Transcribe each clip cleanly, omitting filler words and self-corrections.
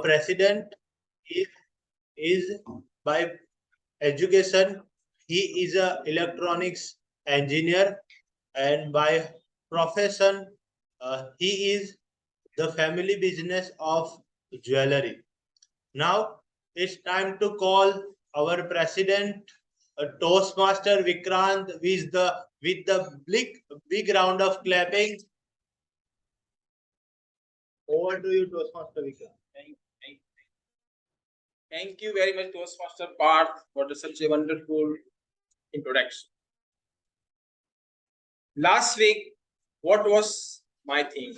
president is by education, he is a electronics engineer, and by profession, he is the family business of jewelry. Now it's time to call our president, Toastmaster Vikrant, with the big round of clapping. Over to you, Toastmaster Vikrant. Thank you very much, Toastmaster Parth, for such a wonderful introduction. Last week, what was my theme?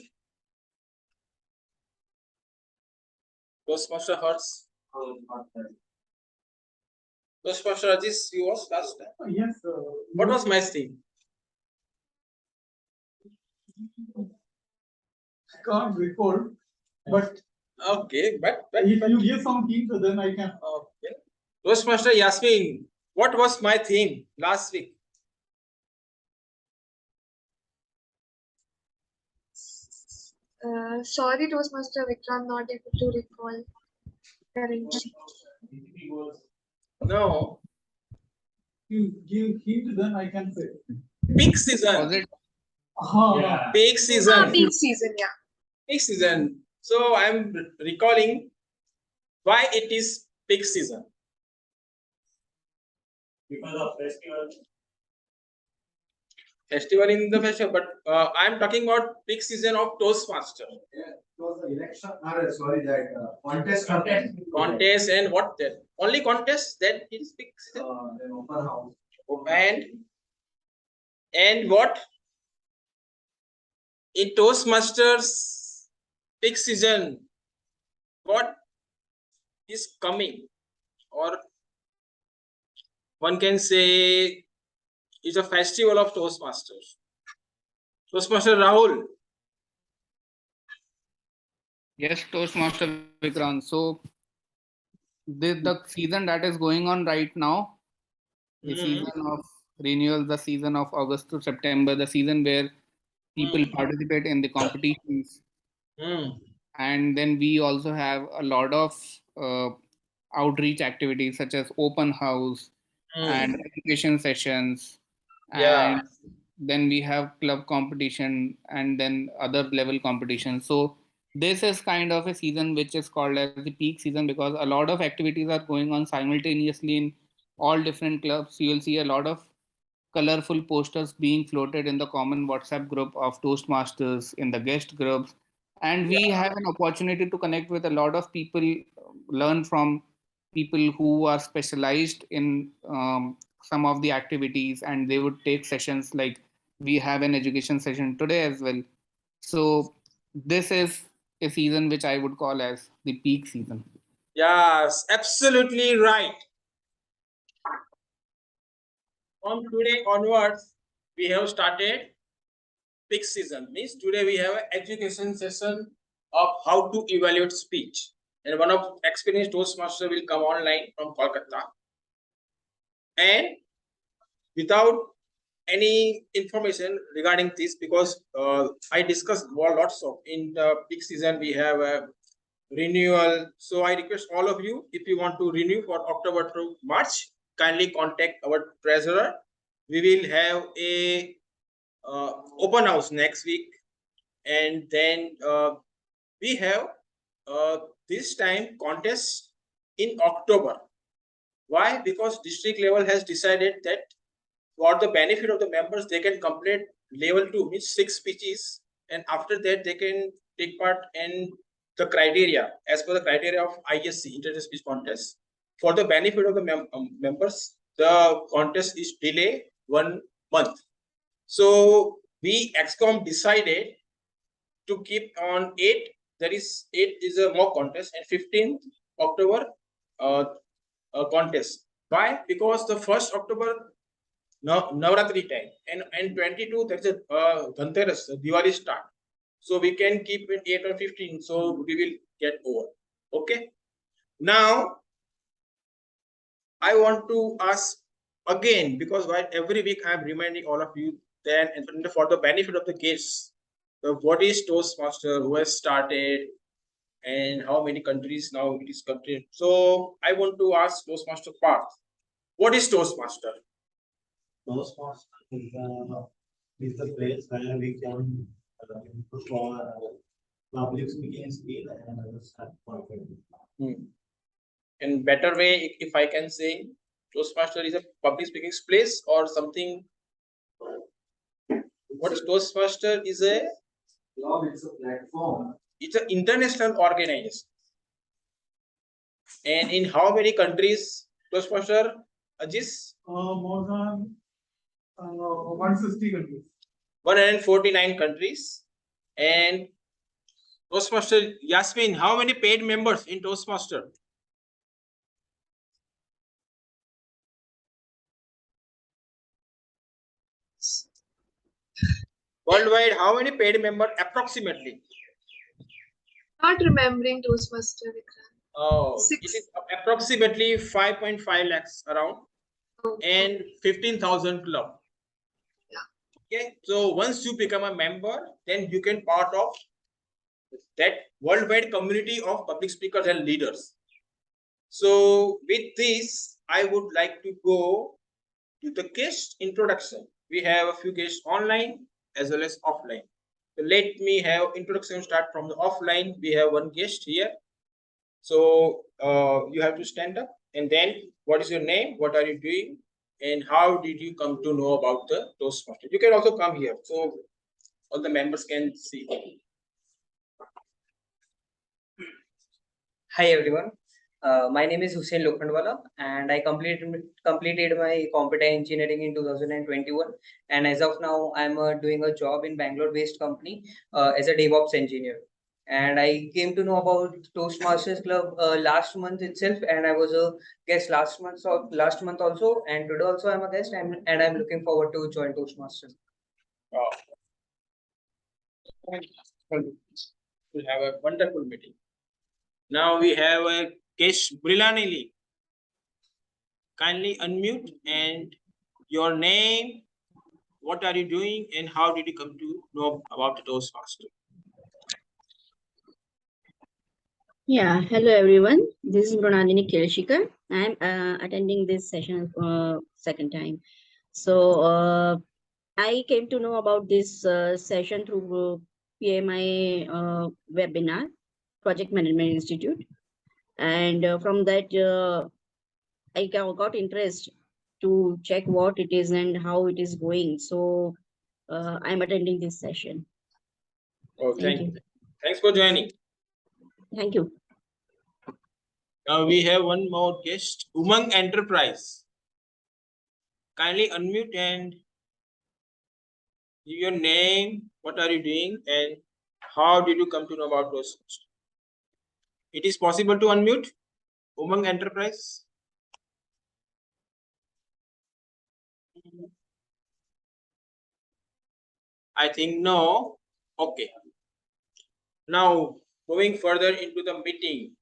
Toastmaster Hertz? Toastmaster Ajis, you was last time? Yes. What was my theme? I can't recall, but okay, but if you give some hint, then I can. Okay. Toastmaster Yasmin, what was my theme last week? Sorry, Toastmaster Vikrant, not able to recall currently. No. You give hint, then I can say. Peak season. Was it? Yeah. Peak season. Peak season, yeah. Peak season. So I'm recalling why it is peak season. Because of festival. Festival in the festival, but I'm talking about peak season of Toastmaster. Yeah, it was the election. Sorry, that contest. Contest and what then? Only contest, then it is peak season. Then open house. And what? In Toastmasters peak season, what is coming? Or one can say it's a festival of Toastmasters. Toastmaster Rahul. Yes, Toastmaster Vikrant. So the season that is going on right now, the season of renewal, the season of August to September, the season where people participate in the competitions. And then we also have a lot of outreach activities such as open house and education sessions. Yeah. And then we have club competition and then other level competition. So this is kind of a season which is called as the peak season because a lot of activities are going on simultaneously in all different clubs. You will see a lot of colorful posters being floated in the common WhatsApp group of Toastmasters, in the guest groups. And we have an opportunity to connect with a lot of people, learn from people who are specialized in some of the activities, and they would take sessions like we have an education session today as well. So this is a season which I would call as the peak season. Yes, absolutely right. From today onwards, we have started peak season. Means today we have an education session of how to evaluate speech. And one of experienced Toastmaster will come online from Kolkata. And without any information regarding this, because I discussed lots of in the peak season we have a renewal. So I request all of you, if you want to renew for October to March, kindly contact our treasurer. We will have a open house next week, and then we have this time contest in October. Why? Because district level has decided that for the benefit of the members, they can complete level 2, means 6 speeches, and after that they can take part in the criteria as per the criteria of ISC, International Speech Contest. For the benefit of the members, the contest is delayed 1 month. So we XCOM decided to keep on 8. That is 8 is a mock contest, and 15th October contest. Why? Because the 1st October Navratri time, and 22 that's a Dhanteras, Diwali start. So we can keep it 8 or 15. So we will get over. Okay. Now I want to ask again, because every week I am reminding all of you, then and for the benefit of the guests, what is Toastmaster, who has started, and how many countries now it is country. So I want to ask Toastmaster part. What is Toastmaster? Toastmaster is the place where we can improve our public speaking skill and understand confidence. In better way, if I can say, Toastmaster is a public speaking place or something. What is Toastmaster is a Club, it's a platform. it's an international organization. And in how many countries Toastmaster Ajis? More than 160 countries. 149 countries. And Toastmaster Yasmin, how many paid members in Toastmaster? Worldwide, how many paid members approximately? Not remembering Toastmaster, Vikrant. Oh, Six. it is approximately 5.5 lakhs around Okay. and 15,000 club. Okay, so once you become a member, then you can part of that worldwide community of public speakers and leaders. So with this, I would like to go to the guest introduction. We have a few guests online as well as offline. So let me have introduction start from the offline. We have one guest here. So you have to stand up and then what is your name? What are you doing? And how did you come to know about the Toastmaster? You can also come here so all the members can see. Hi everyone, my name is Hussein Lokhandwala and I completed my computer engineering in 2021 and as of now I'm doing a job in Bangalore based company as a DevOps engineer. And I came to know about Toastmasters Club last month itself, and I was a guest last month also, and today also I'm a guest, and I'm looking forward to join Toastmasters. We'll have a wonderful meeting. Now we have a Kesh Brilanili. Kindly unmute and your name, what are you doing, and how did you come to know about the Toastmaster? Yeah, hello everyone. This is Brunalini Kelshikar. I'm attending this session for second time. So I came to know about this session through PMI webinar, Project Management Institute, and from that I got interest to check what it is and how it is going. So I'm attending this session. Oh, Thank you. Thanks for joining. Thank you. Now we have one more guest, Umang Enterprise. Kindly unmute and give your name, what are you doing, and how did you come to know about Toastmaster? It is possible to unmute Umang Enterprise. I think no. Okay. Now moving further into the meeting.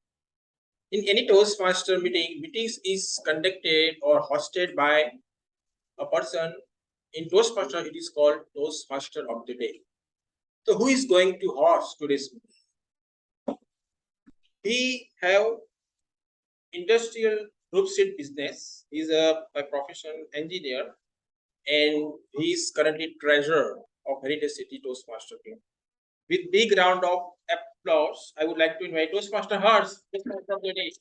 In any Toastmaster meetings is conducted or hosted by a person. In Toastmaster, it is called Toastmaster of the Day. So who is going to host today's meeting? We have industrial group seat business. He's a professional engineer and he is currently treasurer of Heritage City Toastmaster team. With big round of applause, I would like to invite Toastmaster Hers. Toastmaster of the Day.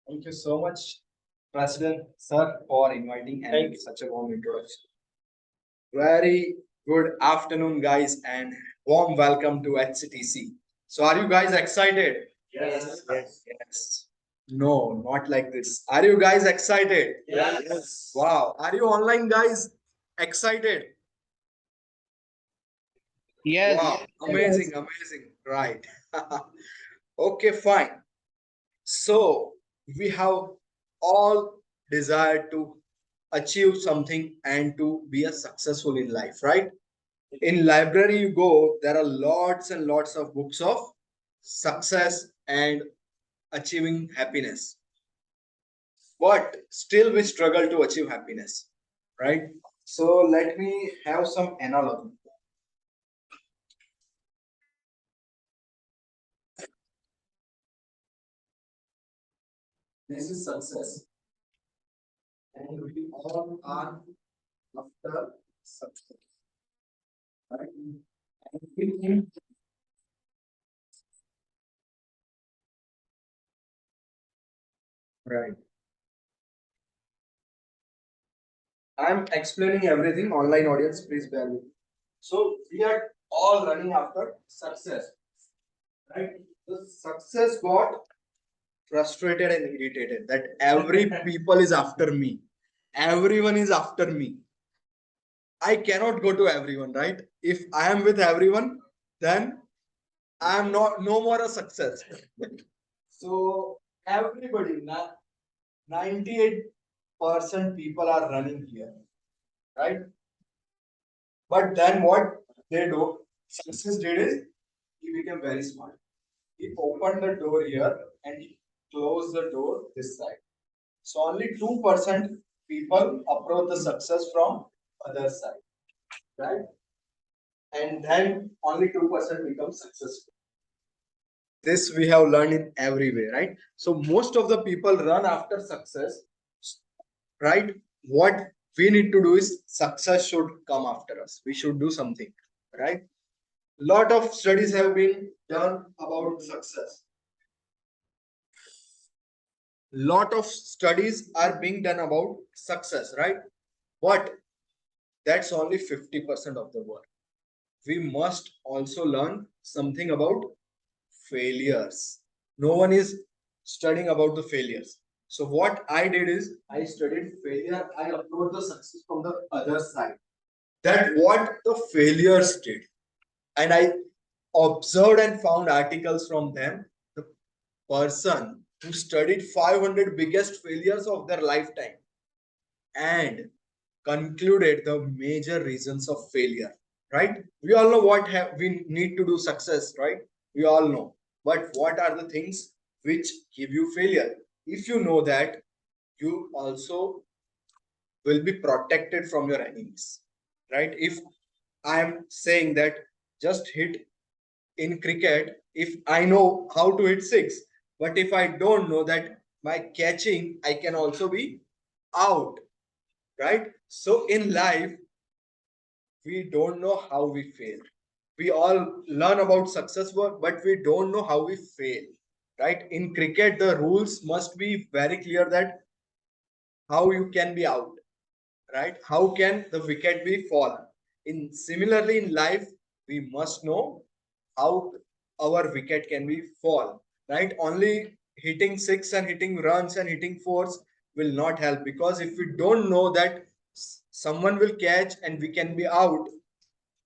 Thank you so much, President Sir, for inviting Thank and you. such a warm introduction. Very good afternoon, guys, and warm welcome to HCTC. So, are you guys excited? Yes. Yes. Yes. No, not like this. Are you guys excited? Yes. Wow. Are you online, guys? Excited? Yes. Wow. Amazing, amazing. Right. Okay, fine. So, we have all desire to achieve something and to be a successful in life, right? In library you go, there are lots and lots of books of success and achieving happiness, but still we struggle to achieve happiness, right? So let me have some analogy. This is success. And we all are after success. Right? And we think right. I'm explaining everything. Online audience, please bear with me. So we are all running after success. Right? The success got frustrated and irritated that every people is after me. Everyone is after me. I cannot go to everyone, right? If I am with everyone, then I am not no more a success. So everybody, 98% people are running here, right? But then what they do, success did is he became very smart. He opened the door here and he closed the door this side. So only 2% people approach the success from other side, right? And then only 2% become successful. This we have learned in every way, right? So most of the people run after success, right? What we need to do is success should come after us. We should do something, right? Lot of studies have been done about success. Lot of studies are being done about success, right? But that's only 50% of the work. We must also learn something about failures. No one is studying about the failures. So what I did is I studied failure. I approached the success from the other side. That what the failures did, and I observed and found articles from them. The person who studied 500 biggest failures of their lifetime and concluded the major reasons of failure, right? We all know what we need to do success, right? We all know. But what are the things which give you failure? If you know that, you also will be protected from your enemies, right? If I am saying that just hit in cricket, if I know how to hit six, but if I don't know that by catching, I can also be out, right? So in life, we don't know how we fail. We all learn about success work, but we don't know how we fail, right? In cricket, the rules must be very clear that how you can be out, right? How can the wicket be fall? In similarly in life, we must know how our wicket can be fall, right? Only hitting six and hitting runs and hitting fours will not help, because if we don't know that someone will catch and we can be out,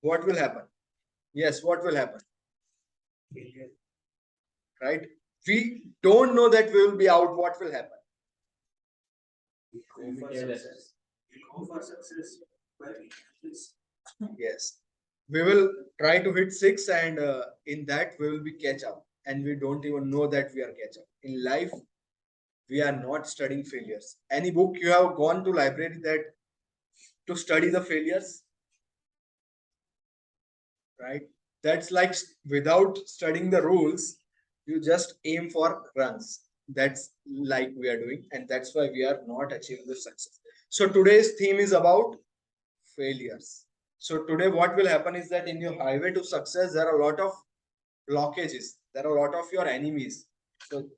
what will happen? Yes, what will happen? Right? We don't know that we will be out, what will happen? Go for success. Yes. We will try to hit six, and in that we will be catch up, and we don't even know that we are catch up. In life, we are not studying failures. Any book you have gone to library that to study the failures, right? That's like without studying the rules, you just aim for runs. That's like we are doing, and that's why we are not achieving the success. So today's theme is about failures. So today what will happen is that in your highway to success, there are a lot of blockages. There are a lot of your enemies. So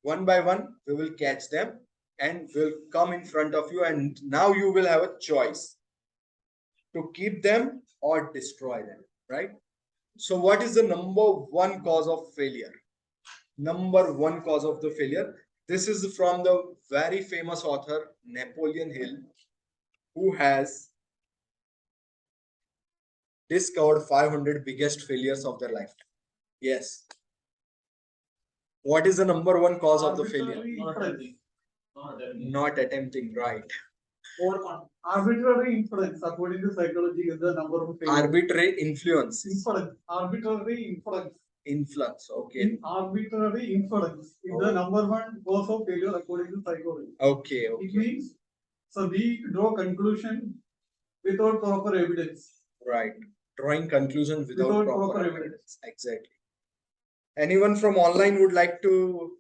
one by one, we will catch them and will come in front of you, and now you will have a choice to keep them or destroy them, right? So what is the number one cause of failure? Number one cause of the failure. This is from the very famous author Napoleon Hill, who has discovered 500 biggest failures of their lifetime. Yes. What is the number one cause of the failure? Arbitrary influence. Not attempting, right? Arbitrary influence, according to psychology, is the number one failure. Arbitrary influence. Influence. Arbitrary influence. Influence, okay. In arbitrary influence is the number one cause of failure according to psychology. Okay, It okay. means, so we draw conclusion without proper evidence. Right. Drawing conclusion without Without proper proper evidence. Exactly. Anyone from online would like to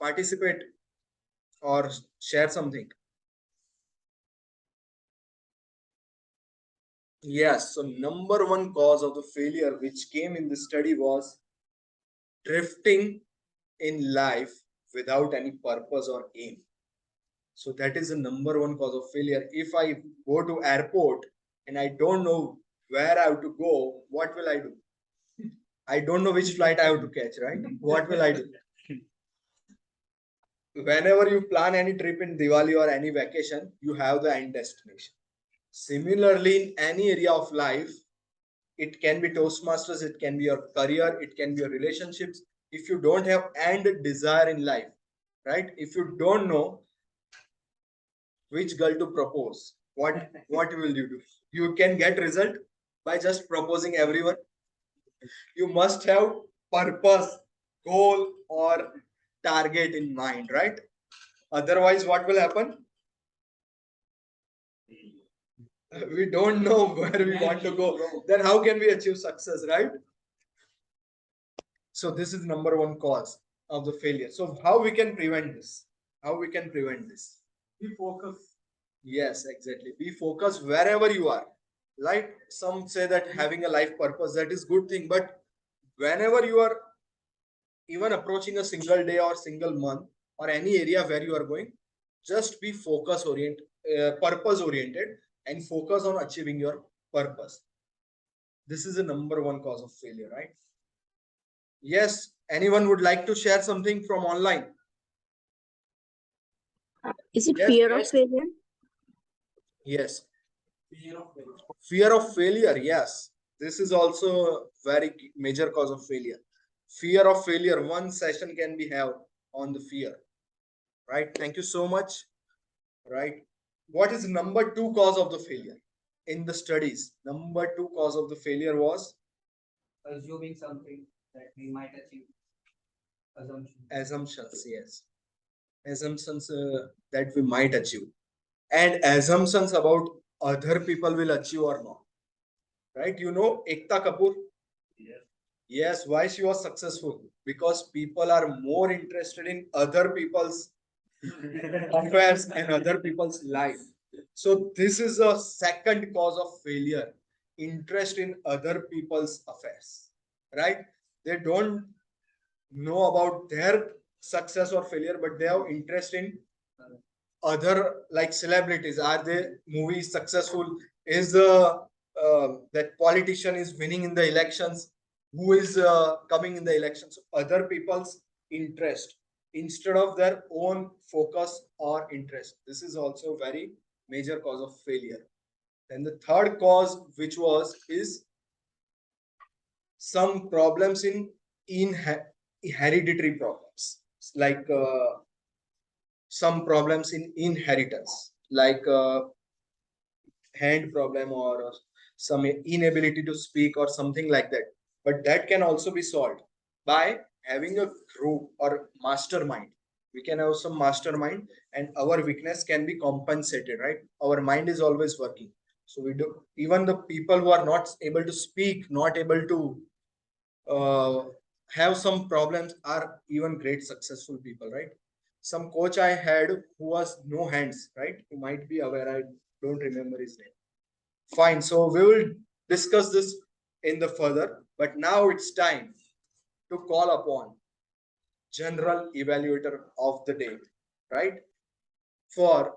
participate? or share something? Yes, so number one cause of the failure which came in the study was drifting in life without any purpose or aim. So that is the number one cause of failure. If I go to airport and I don't know where I have to go, what will I do? I don't know which flight I have to catch, right? What will I do? Whenever you plan any trip in Diwali or any vacation, you have the end destination. Similarly, in any area of life, it can be Toastmasters, it can be your career, it can be your relationships. If you don't have end desire in life, right? If you don't know which girl to propose, what will you do? You can get result by just proposing everyone. You must have purpose, goal, or target in mind, right? Otherwise, what will happen? We don't know where we want to go. Then how can we achieve success, right? So this is number one cause of the failure. So how we can prevent this? How we can prevent this? Be focused. Yes, exactly. Be focused wherever you are. Like some say that having a life purpose, that is good thing, but whenever you are even approaching a single day or single month or any area where you are going, just be focus oriented, purpose oriented, and focus on achieving your purpose. This is the number one cause of failure, right? Yes, anyone would like to share something from online? Is it Yes, fear of yes. failure? Yes. Fear of failure, yes. This is also a very major cause of failure. Fear of failure, one session can be held on the fear, right? Thank you so much, right? What is number two cause of the failure in the studies? Number two cause of the failure was Assuming something that we might achieve. assumptions, yes. Assumptions that we might achieve, and assumptions about other people will achieve or not, right? You know Ekta Kapoor. Yes, why she was successful? Because people are more interested in other people's affairs and other people's life. So this is a second cause of failure. Interest in other people's affairs. Right? They don't know about their success or failure, but they have interest in other like celebrities. Are they movies successful? Is that politician is winning in the elections? Who is coming in the elections? Other people's interest instead of their own focus or interest. This is also very major cause of failure. And the third cause, which was is some problems in hereditary problems, like some problems in inheritance, like hand problem or some inability to speak or something like that. But that can also be solved by having a group or mastermind. We can have some mastermind and our weakness can be compensated, right? Our mind is always working. So we do, even the people who are not able to speak, not able to uh, have some problems are even great successful people, right? Some coach I had who was no hands, right? You might be aware, I don't remember his name. Fine, so we will discuss this in the further, but now it's time to call upon general evaluator of the day, right? For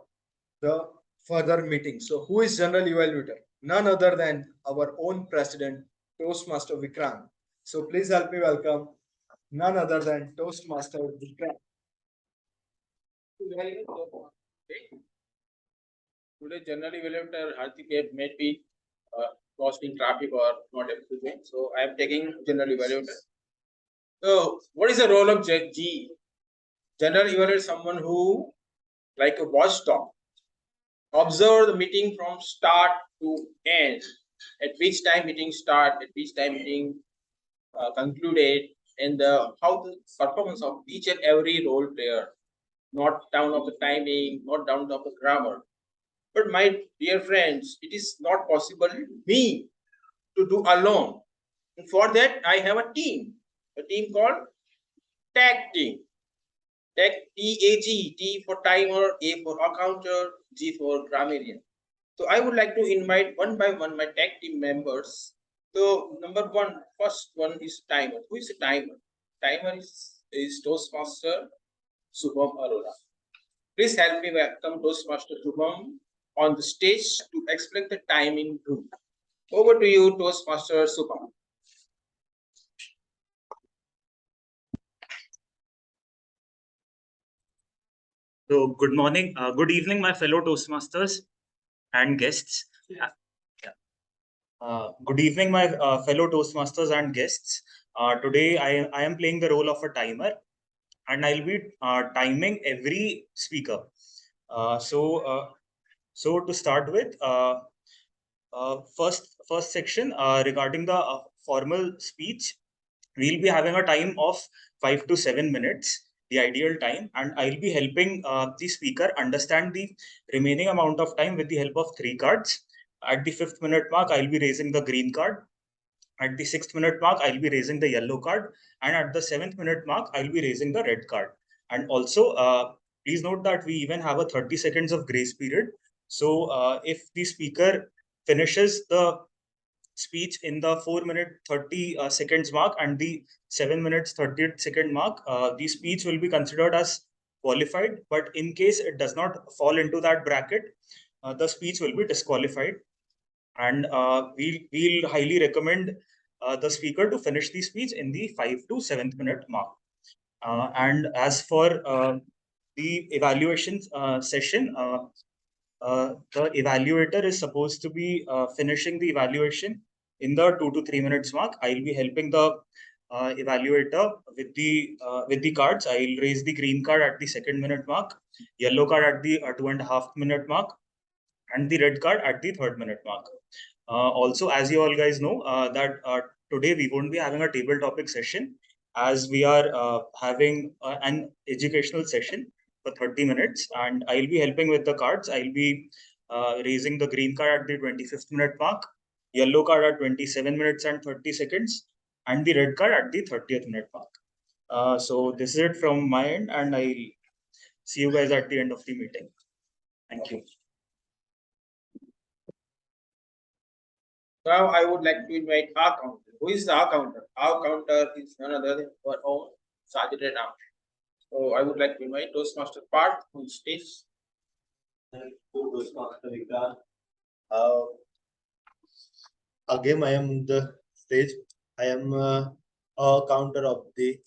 the further meeting. So who is general evaluator? None other than our own president, Toastmaster Vikrant. So please help me welcome none other than Toastmaster Vikrant. Today, general evaluator Hardik may be lost in traffic or not able to join. So I am taking general evaluator. So what is the role of G? General evaluator is someone who, like a watchdog, observe the meeting from start to end. At which time meeting start, at which time meeting concluded, and how the performance of each and every role player, not down of the timing, not down of the grammar. But my dear friends, it is not possible me to do alone. And for that, I have a team called tag team. Tag TAG, T for timer, A for accounter, G for grammarian. So I would like to invite one by one my tag team members. So number one, first one is timer. Who is a timer? Timer is Toastmaster Subham Arora. Please help me welcome Toastmaster Subham on the stage to explain the timing rule. Over to you, Toastmaster Subham. So, good morning, good evening, my fellow Toastmasters and guests. Yeah. Good evening, my fellow Toastmasters and guests. Today, I am playing the role of a timer, and I'll be timing every speaker. So to start with, first section regarding the formal speech, we'll be having a time of 5 to 7 minutes, the ideal time, and I'll be helping the speaker understand the remaining amount of time with the help of 3 cards. At the 5th minute mark, I'll be raising the green card. At the 6th minute mark, I'll be raising the yellow card, and at the 7th minute mark, I'll be raising the red card. And also, please note that we even have a 30 seconds of grace period. So if the speaker finishes the speech in the 4-minute 30 seconds mark and the 7 minutes 30-second mark, the speech will be considered as qualified. But in case it does not fall into that bracket, the speech will be disqualified. And we'll highly recommend the speaker to finish the speech in the 5 to 7th minute mark. And as for the evaluation session, the evaluator is supposed to be finishing the evaluation in the 2 to 3 minutes mark. I'll be helping the evaluator with the cards. I'll raise the green card at the 2nd minute mark, yellow card at the 2.5 minute mark, and the red card at the 3rd minute mark. Also, as you all guys know, that today we won't be having a table topic session, as we are having an educational session for 30 minutes, and I'll be helping with the cards. I'll be raising the green card at the 25th minute mark, yellow card at 27 minutes and 30 seconds, and the red card at the 30th minute mark. So this is it from my end, and I'll see you guys at the end of the meeting. Thank you. Now I would like to invite our counter. Who is our counter? Our counter is none other than our own Sajid Ram. So I would like to invite Toastmaster Parth on stage. Thank you, Toastmaster Vikrant. Again, I am the stage. I am a counter of the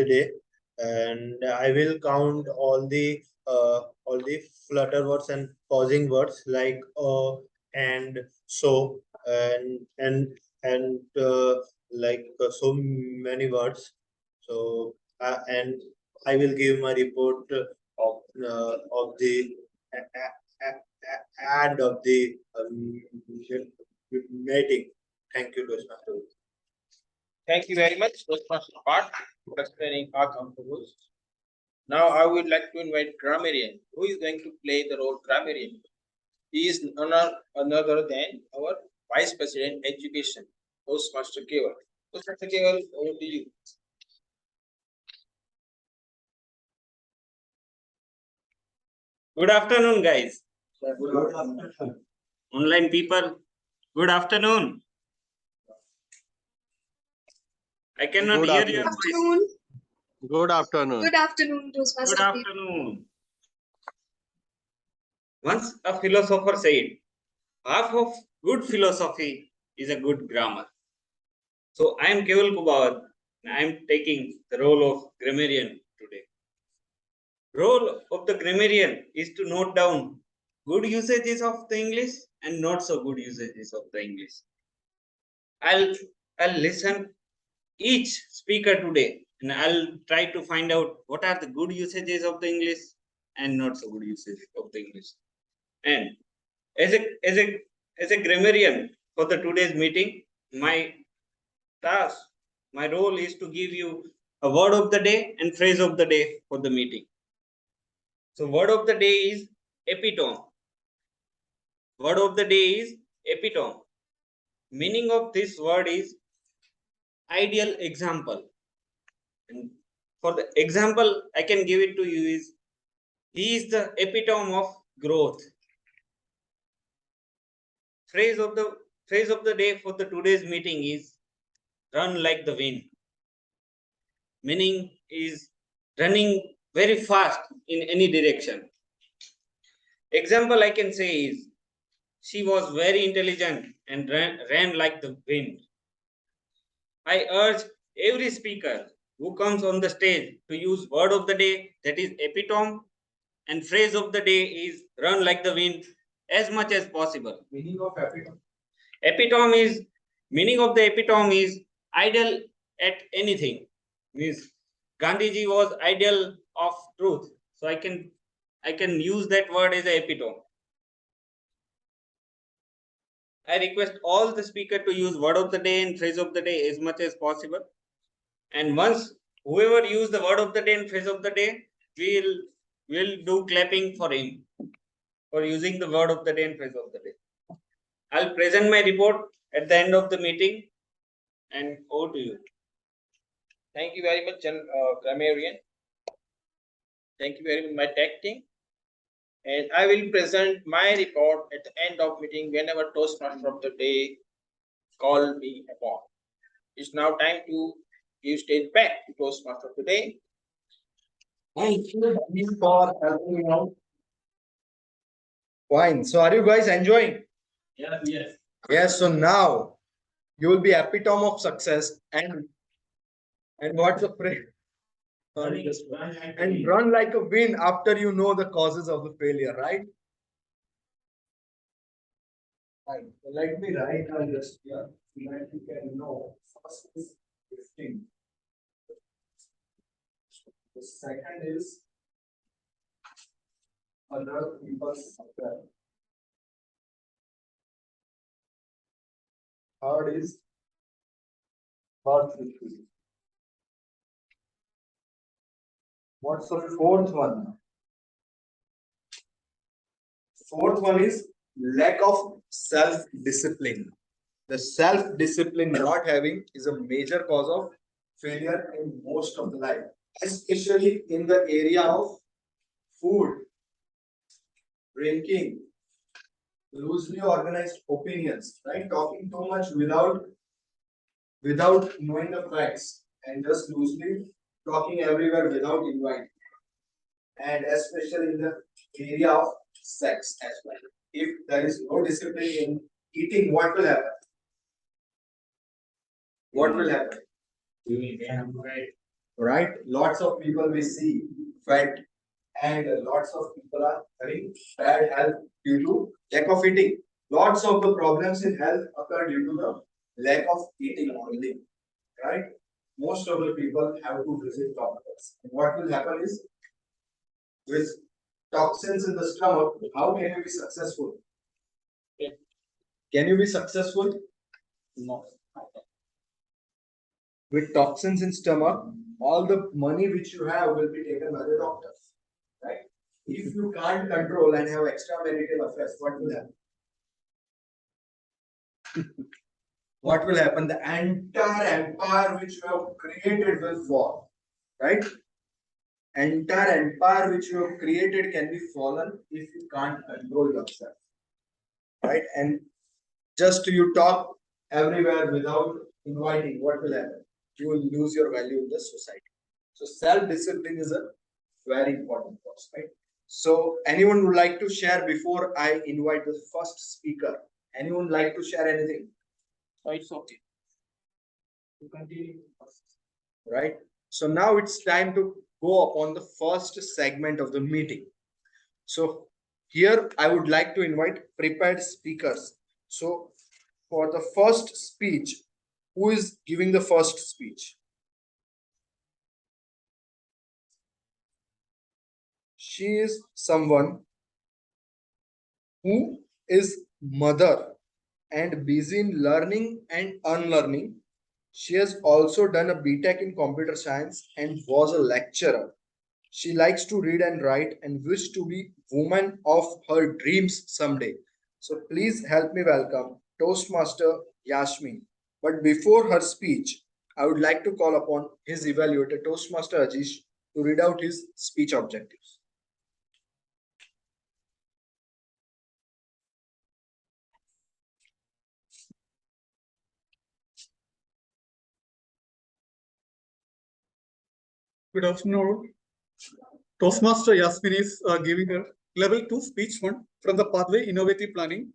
day, and I will count all the flutter words and pausing words like and so and like so many words. So and I will give my report of the end of the meeting. Thank you, Toastmaster. Thank you very much, Toastmaster Parth, for explaining our counter rules. Now I would like to invite grammarian. Who is going to play the role grammarian? He is none other than our Vice President Education, Toastmaster Keval. Toastmaster Keval, over to you. Good afternoon, guys. Good afternoon. Online people, good afternoon. I cannot Good hear afternoon. your voice. Afternoon. Good afternoon. Good afternoon, Toastmaster. Good afternoon. Once a philosopher said, half of good philosophy is a good grammar. So I am Keval Kubawat, and I am taking the role of grammarian today. Role of the grammarian is to note down good usages of the English and not so good usages of the English. I'll listen each speaker today, and I'll try to find out what are the good usages of the English and not so good usages of the English. And as a grammarian for the today's meeting, my task, my role is to give you a word of the day and phrase of the day for the meeting. So word of the day is epitome. Word of the day is epitome. Meaning of this word is ideal example. And For the example I can give it to you is, he is the epitome of growth. Phrase of the day for the today's meeting is run like the wind. Meaning is running very fast in any direction. Example I can say is, she was very intelligent and ran like the wind. I urge every speaker who comes on the stage to use word of the day, that is epitome, and phrase of the day is run like the wind, as much as possible. Meaning of epitome. Epitome is, meaning of the epitome is ideal at anything. Means Gandhiji was ideal of truth. So I can use that word as a epitome. I request all the speaker to use word of the day and phrase of the day as much as possible. And once whoever use the word of the day and phrase of the day, we'll do clapping for him for using the word of the day and phrase of the day. I'll present my report at the end of the meeting, and over to you. Thank you very much, grammarian. Thank you very much, my tech team. And I will present my report at the end of meeting whenever Toastmaster of the day call me upon. It's now time to give stage back to Toastmaster of the day. Thank you for helping me out. Fine. So are you guys enjoying? Yes. Yes. So now you will be epitome of success and what's the phrase? And run like a wind after you know the causes of the failure, right? Fine. So let me write on this here so that you can know. First is lifting. The second is other people's affair. Third is birth history. What's the fourth one? Fourth one is lack of self-discipline. The self-discipline not having is a major cause of failure in most of the life, especially in the area of food, drinking, loosely organized opinions, right? Talking too much without knowing the facts and just loosely talking everywhere without inviting. And especially in the area of sex as well. If there is no discipline in eating, what will happen? What will happen? Right? Lots of people we see fat, and lots of people are having bad health due to lack of eating. Lots of the problems in health occur due to the lack of eating only. Right? Most of the people have to visit doctors. And what will happen is, with toxins in the stomach, how can you be successful? Can you be successful? No. With toxins in stomach, all the money which you have will be taken by the doctors. Right? If you can't control and have extramarital affairs, what will happen? What will happen? The entire empire which you have created will fall. Right? Entire empire which you have created can be fallen if you can't control yourself. Right? And just you talk everywhere without inviting, what will happen? You will lose your value in the society. So self-discipline is a very important course, right? So anyone would like to share before I invite the first speaker? Anyone like to share anything? So it's okay. To continue. Right? So now it's time to go upon the first segment of the meeting. So here I would like to invite prepared speakers. So for the first speech, who is giving the first speech? She is someone who is mother and busy in learning and unlearning. She has also done a BTech in computer science and was a lecturer. She likes to read and write and wish to be woman of her dreams someday. So please help me welcome Toastmaster Yashmi. But before her speech, I would like to call upon his evaluator, Toastmaster Ajish, to read out his speech objectives. Good afternoon. Toastmaster Yasmin is giving a level 2 speech one from the Pathway Innovative Planning.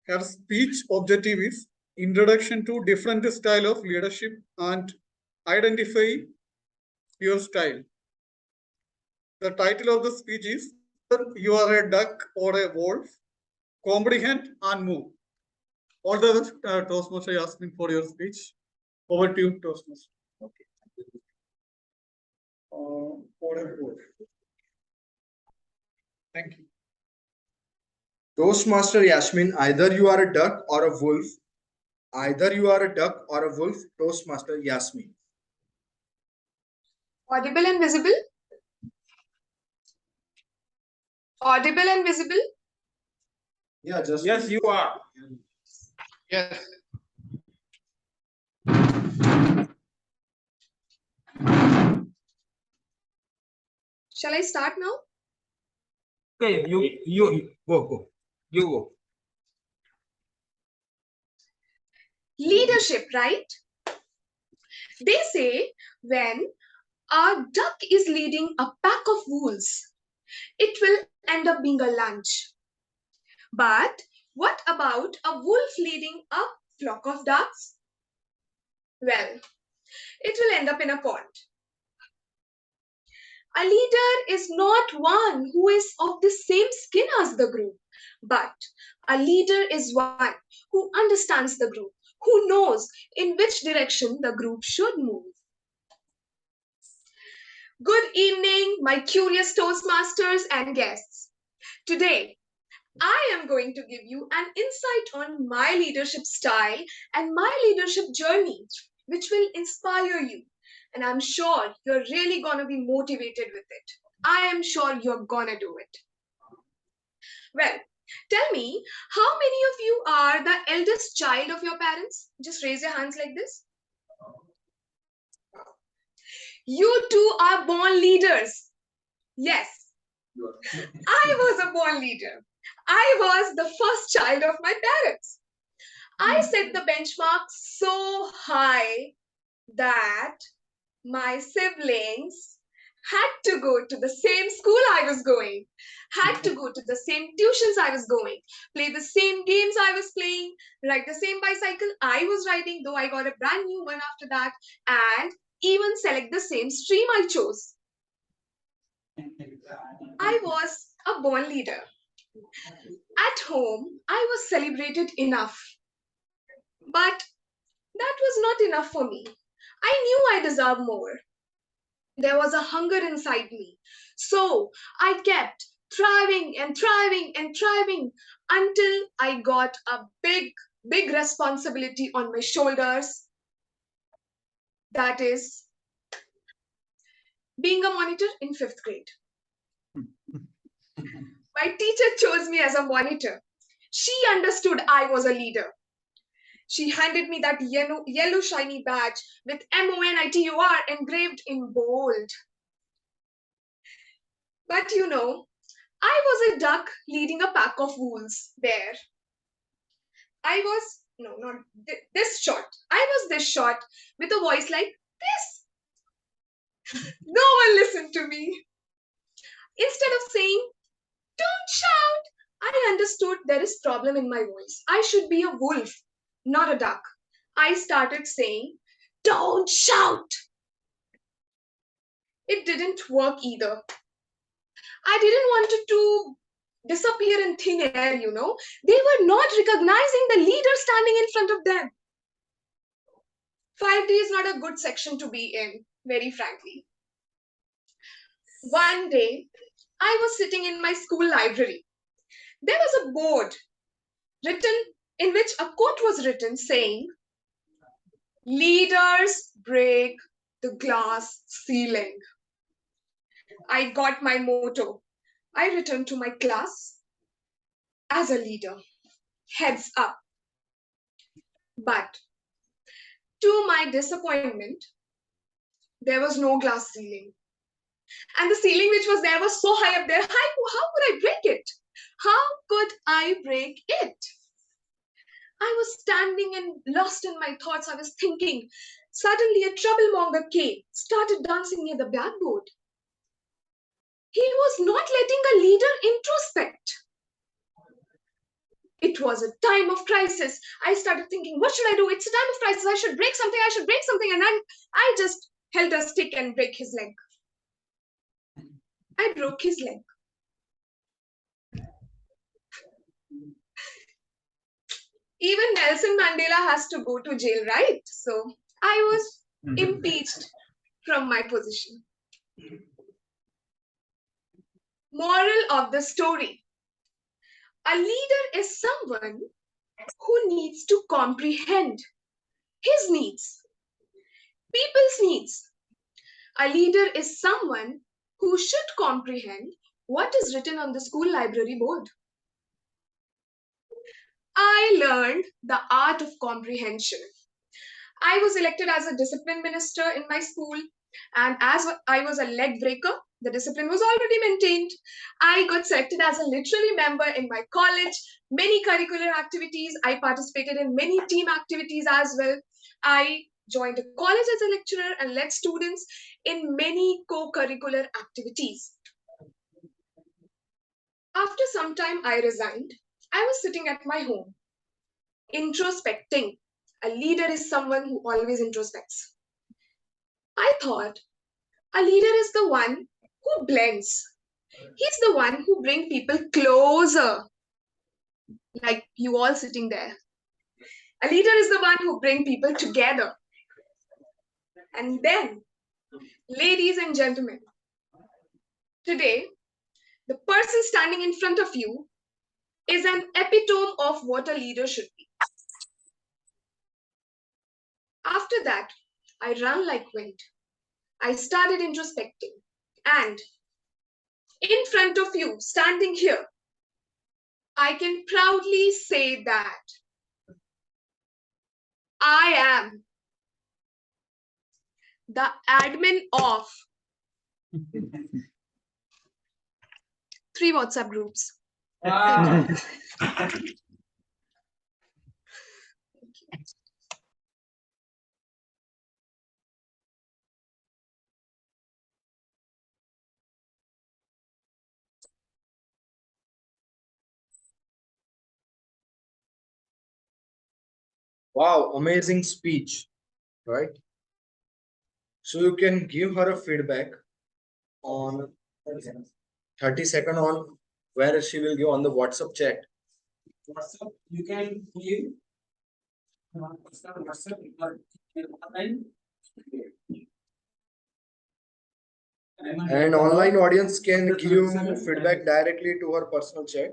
Her speech objective is introduction to different style of leadership and identify your style. The title of the speech is You Are a Duck or a Wolf, Comprehend and Move. All the best, Toastmaster Yasmin, for your speech. Over to you, Toastmaster. Okay. For a wolf. Thank you. Toastmaster Yasmin, either you are a duck or a wolf. Either you are a duck or a wolf, Toastmaster Yasmin. Audible and visible? Audible and visible? Yeah, just Yes, you are. Yes. Shall I start now? Okay, you go. You go. Leadership, right? They say when a duck is leading a pack of wolves, it will end up being a lunch. But what about a wolf leading a flock of ducks? Well, it will end up in a pond. A leader is not one who is of the same skin as the group, but a leader is one who understands the group, who knows in which direction the group should move. Good evening, my curious Toastmasters and guests. Today, I am going to give you an insight on my leadership style and my leadership journey, which will inspire you. And I'm sure you're really gonna be motivated with it. I am sure you're gonna do it. Well, tell me, how many of you are the eldest child of your parents? Just raise your hands like this. You two are born leaders. Yes, I was a born leader. I was the first child of my parents. I set the benchmark so high that my siblings had to go to the same school I was going, had to go to the same tuitions I was going, play the same games I was playing, ride the same bicycle I was riding, though I got a brand new one after that, and even select the same stream I chose. I was a born leader. At home, I was celebrated enough. But that was not enough for me. I knew I deserved more. There was a hunger inside me. So I kept thriving and thriving and thriving until I got a big responsibility on my shoulders. That is being a monitor in 5th grade. My teacher chose me as a monitor. She understood I was a leader. She handed me that yellow shiny badge with MONITOR engraved in bold. But you know, I was a duck leading a pack of wolves there. I was, no, not this short. I was this short with a voice like this. No one listened to me. Instead of saying, don't shout, I understood there is problem in my voice. I should be a wolf, not a duck. I started saying, don't shout. It didn't work either. I didn't want it to disappear in thin air, you know. They were not recognizing the leader standing in front of them. 5D is not a good section to be in, very frankly. One day, I was sitting in my school library. There was a board written in which a quote was written saying, leaders break the glass ceiling. I got my motto. I returned to my class as a leader, heads up. But To my disappointment, there was no glass ceiling. And the ceiling which was there was so high up there. How could I break it? How could I break it? I was standing and lost in my thoughts. I was thinking. Suddenly, a troublemonger came, started dancing near the blackboard. He was not letting a leader introspect. It was a time of crisis. I started thinking, what should I do? It's a time of crisis. I should break something. I should break something. And I just held a stick and break his leg. I broke his leg. Even Nelson Mandela has to go to jail, right? So I was impeached from my position. Moral of the story. A leader is someone who needs to comprehend his needs, people's needs. A leader is someone who should comprehend what is written on the school library board. I learned the art of comprehension. I was elected as a discipline minister in my school, and as I was a leg breaker, the discipline was already maintained. I got selected as a literary member in my college, many curricular activities. I participated in many team activities as well. I joined a college as a lecturer and led students in many co-curricular activities. After some time, I resigned. I was sitting at my home, introspecting. A leader is someone who always introspects. I thought a leader is the one who blends. He's the one who brings people closer, like you all sitting there. A leader is the one who brings people together. And then, ladies and gentlemen, today, the person standing in front of you is an epitome of what a leader should be. After that, I ran like wind. I started introspecting. And in front of you, standing here, I can proudly say that I am the admin of 3 WhatsApp groups. Wow, amazing speech, right? So you can give her a feedback on 30 seconds on where she will give on the WhatsApp chat. WhatsApp, you can give WhatsApp online. And online audience can give feedback directly to her personal chat.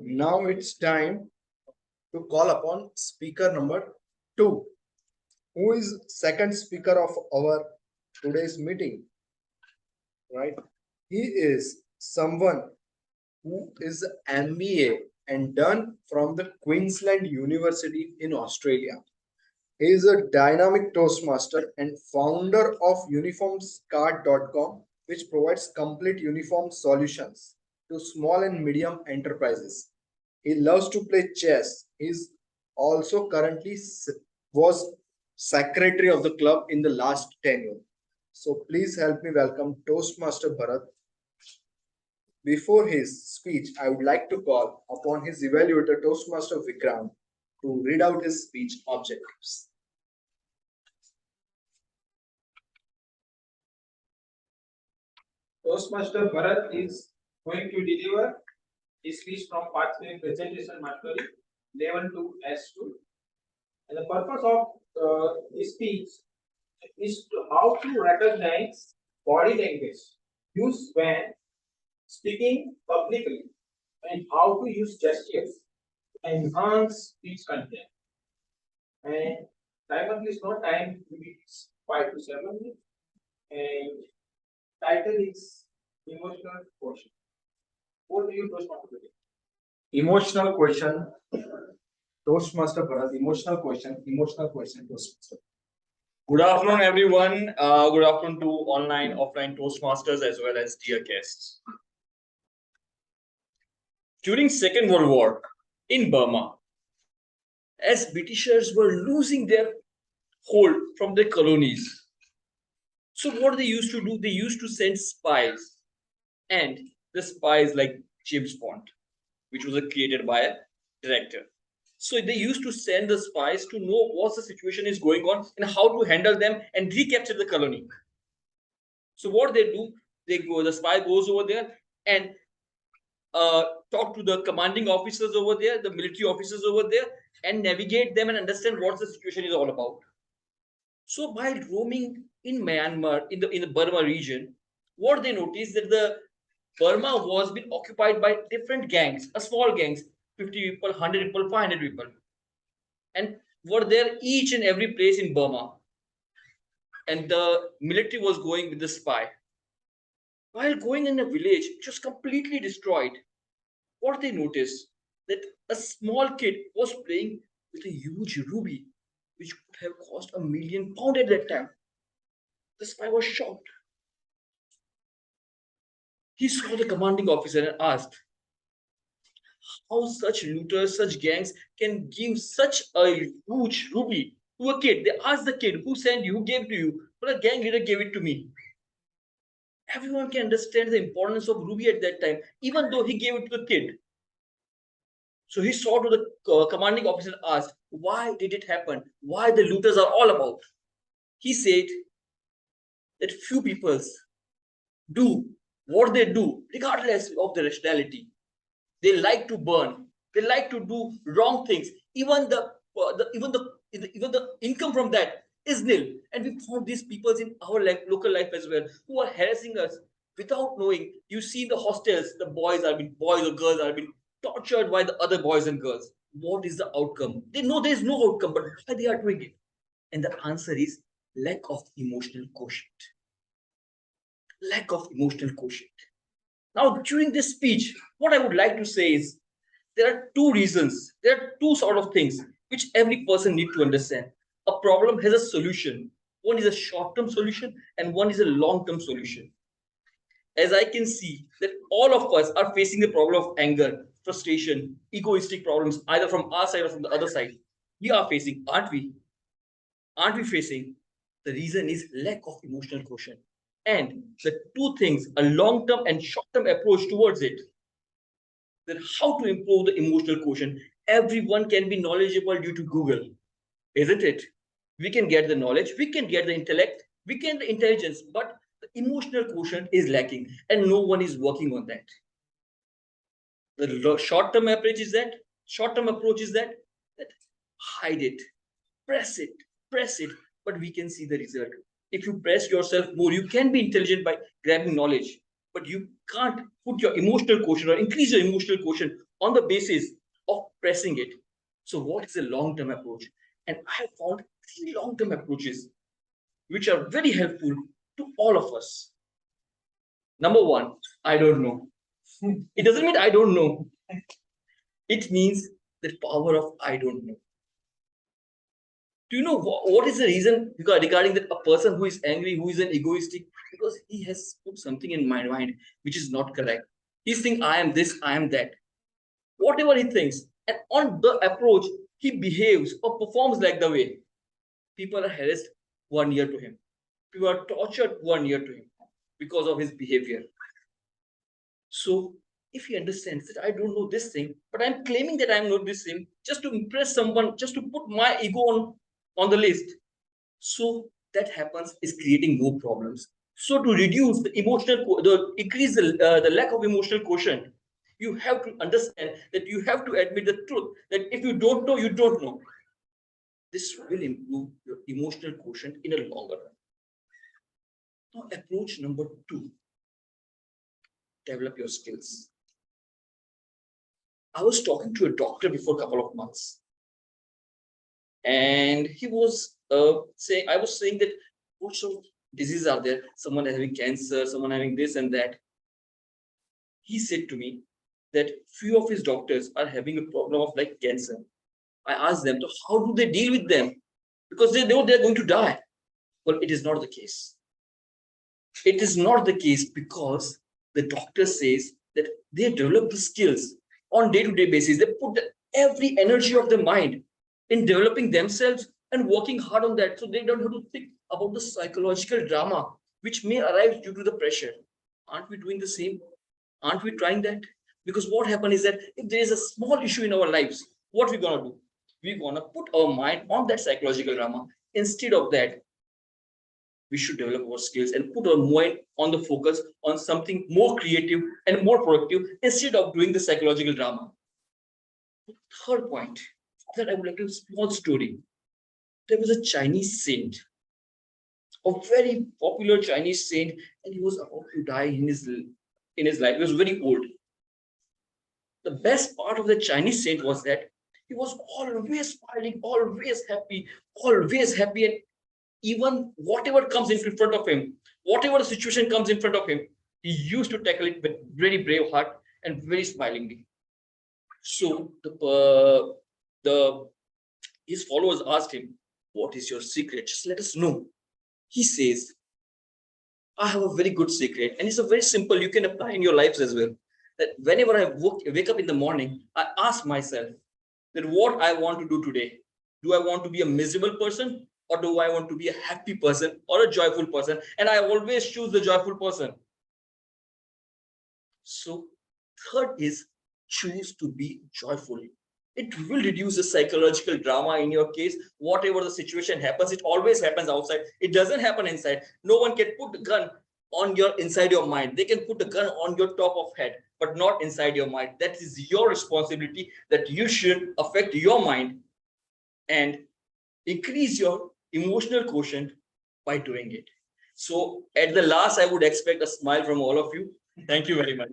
Now it's time to call upon speaker number 2, who is second speaker of our today's meeting, right? He is someone who is MBA and done from the Queensland University in Australia. He is a dynamic Toastmaster and founder of uniformscard.com, which provides complete uniform solutions to small and medium enterprises. He loves to play chess. He's also currently was secretary of the club in the last tenure. So please help me welcome Toastmaster Bharat. Before his speech, I would like to call upon his evaluator Toastmaster Vikrant to read out his speech objectives. Toastmaster Bharat is going to deliver his speech from Pathway Presentation Mastery Level 2 S2. And the purpose of this speech is to how to recognize body language used when speaking publicly and how to use gestures to enhance speech content. And timer is no time, it's 5 to 7 minutes. And title is emotional quotient. What do you Toastmaster? Emotional question. Toastmaster Bharat, emotional question, Toastmaster. Good afternoon, everyone. Good afternoon to online, offline Toastmasters as well as dear guests. During Second World War in Burma, as Britishers were losing their hold from their colonies, so what they used to do, they used to send spies, and the spies like James Bond, which was created by a director. So they used to send the spies to know what the situation is going on and how to handle them and recapture the colony. So what they do, the spy goes over there and talk to the commanding officers over there, the military officers over there, and navigate them and understand what the situation is all about. So while roaming in Myanmar, in the Burma region, what they noticed that the Burma was being occupied by different gangs, small gangs, 50 people, 100 people, 500 people, and were there each and every place in Burma. And the military was going with the spy. While going in a village which was completely destroyed, what they noticed that a small kid was playing with a huge ruby, which could have cost £1,000,000 at that time. The spy was shocked. He saw the commanding officer and asked, how such looters, such gangs can give such a huge ruby to a kid? They asked the kid, who sent you, who gave to you? But a gang leader gave it to me. Everyone can understand the importance of ruby at that time, even though he gave it to the kid. So he saw to the commanding officer and asked, why did it happen? Why the looters are all about? He said that few people do what they do regardless of their nationality. They like to burn. They like to do wrong things. Even the income from that is nil. And we found these people in our local life as well who are harassing us without knowing. You see the hostels, the boys or girls are being tortured by the other boys and girls. What is the outcome? They know there is no outcome, but why they are doing it? And the answer is lack of emotional quotient. Lack of emotional quotient. Now, during this speech, what I would like to say is there are two reasons, there are two sort of things which every person needs to understand. A problem has a solution. One is a short-term solution and one is a long-term solution. As I can see that all of us are facing the problem of anger, frustration, egoistic problems, either from our side or from the other side. We are facing, aren't we? Aren't we facing? The reason is lack of emotional quotient. And the two things, a long-term and short-term approach towards it, that how to improve the emotional quotient. Everyone can be knowledgeable due to Google, isn't it? We can get the knowledge, we can get the intellect, we can the intelligence, but the emotional quotient is lacking and no one is working on that. The short-term approach is that, that hide it, press it, but we can see the result. If you press yourself more, you can be intelligent by grabbing knowledge, but you can't put your emotional quotient or increase your emotional quotient on the basis of pressing it. So what is a long-term approach? And I have found 3 long-term approaches which are very helpful to all of us. Number 1, I don't know. It doesn't mean I don't know. It means the power of I don't know. Do you know what is the reason regarding that a person who is angry, who is an egoistic? Because he has put something in my mind which is not correct. He's thinking, I am this, I am that. Whatever he thinks. And on the approach, he behaves or performs like the way. People are harassed 1 year to him. People are tortured 1 year to him because of his behavior. So if he understands that I don't know this thing, but I'm claiming that I'm not this thing, just to impress someone, just to put my ego on the list. So that happens is creating more problems. So to reduce the increase the lack of emotional quotient, you have to understand that you have to admit the truth that if you don't know, you don't know. This will improve your emotional quotient in a longer run. Now, approach number 2, develop your skills. I was talking to a doctor before a couple of months, and he was saying, I was saying that what sort of diseases are there? Someone having cancer, someone having this and that. He said to me that few of his doctors are having a problem of like cancer. I asked them, so how do they deal with them? Because they know they're going to die. Well, it is not the case. It is not the case because the doctor says that they develop the skills on day-to-day basis. They put every energy of the mind in developing themselves and working hard on that. So they don't have to think about the psychological drama which may arise due to the pressure. Aren't we doing the same? Aren't we trying that? Because what happens is that if there is a small issue in our lives, what we're gonna do? We're gonna put our mind on that psychological drama. Instead of that, we should develop our skills and put our mind on the focus on something more creative and more productive instead of doing the psychological drama. Third point that I would like to small story. There was a Chinese saint, a very popular Chinese saint, and he was about to die in his life. He was very old. The best part of the Chinese saint was that he was always smiling, always happy, and even whatever comes in front of him, whatever the situation comes in front of him, he used to tackle it with very brave heart and very smilingly. So the his followers asked him, "What is your secret? Just let us know." He says, "I have a very good secret, and it's a very simple. You can apply in your lives as well. That whenever I wake up in the morning, I ask myself that what I want to do today. Do I want to be a miserable person, or do I want to be a happy person or a joyful person? And I always choose the joyful person." So, third is choose to be joyful. It will reduce the psychological drama in your case. Whatever the situation happens, it always happens outside. It doesn't happen inside. No one can put the gun on your inside your mind. They can put the gun on your top of head, but not inside your mind. That is your responsibility, that you should affect your mind and increase your emotional quotient by doing it. So at the last, I would expect a smile from all of you. Thank you very much.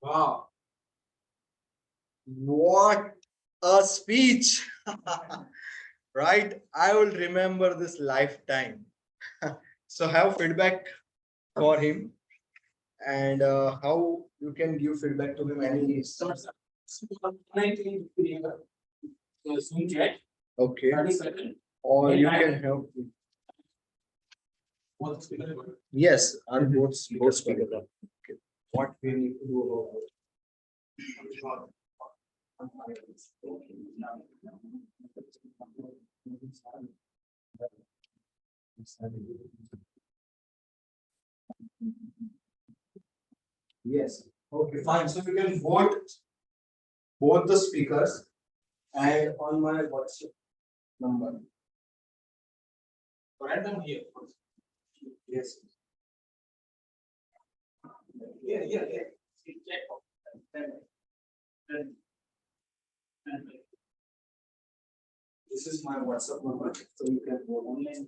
Wow. What a speech. Right? I will remember this lifetime. So have feedback for him, and how you can give feedback to him any. Okay. Or you can help. Yes, are both speakers. Okay. What we need to do about Yes. Okay, fine. So you can vote both the speakers and on my WhatsApp number. Write them here. Yes. Yeah. This is my WhatsApp number, so you can vote online.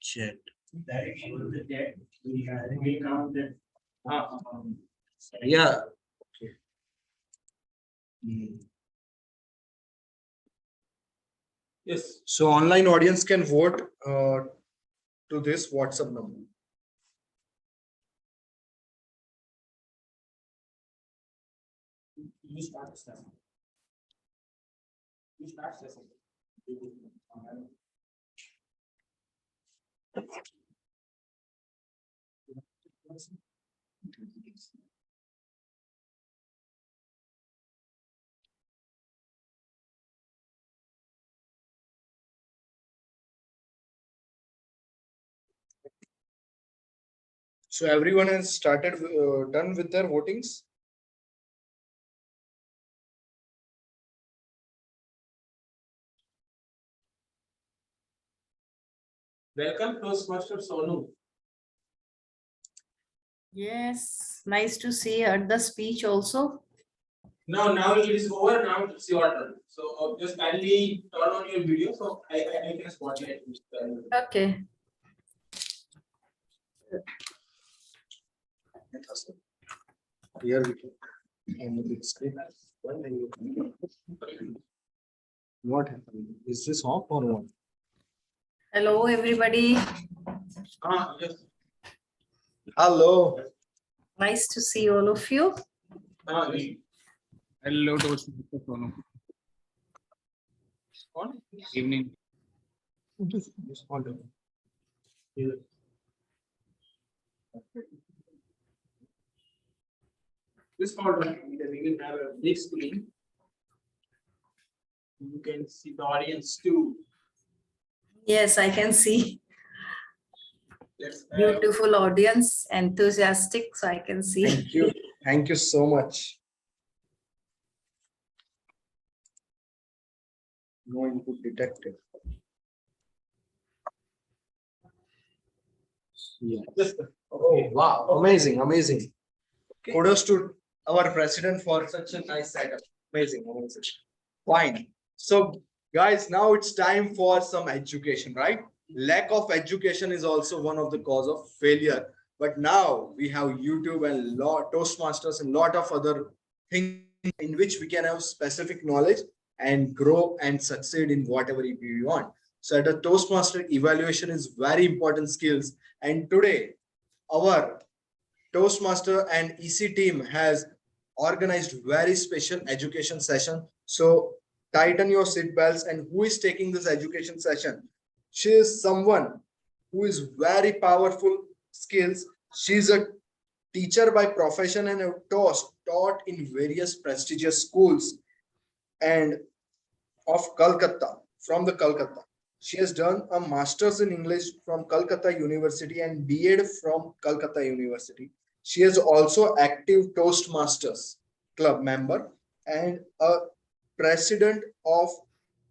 Chat. Yeah. Yes. So online audience can vote to this WhatsApp number. You start session. You start session. So everyone has started done with their votings. Welcome, Toastmaster Sonu. Yes, nice to see her. The speech also. Now it is over. Now it's your turn. So just kindly turn on your video so I can spotlight. Okay. Here we go. On the big screen. What happened? Is this off or what? Hello, everybody. Yes. Hello. Nice to see all of you. Hello, Toastmaster Sonu. Evening. This part we will have a big screen. You can see the audience too. Yes, I can see. Let's Beautiful audience, enthusiastic, so I can see. Thank you. Thank you so much. No input detected. Yeah. Oh, wow. Amazing. Amazing. Kudos to our president for such a nice setup. Amazing. Amazing. Fine. So, guys, now it's time for some education, right? Lack of education is also one of the cause of failure. But now we have YouTube and Toastmasters and lot of other things in which we can have specific knowledge and grow and succeed in whatever we want. So, at a Toastmaster, evaluation is very important skills. And today, our Toastmaster and EC team has organized very special education session. So tighten your seat belts. And who is taking this education session? She is someone who is very powerful skills. She's a teacher by profession and a taught in various prestigious schools and of Calcutta, from the Calcutta. She has done a master's in English from Calcutta University and B.Ed from Calcutta University. She is also active Toastmasters club member and a president of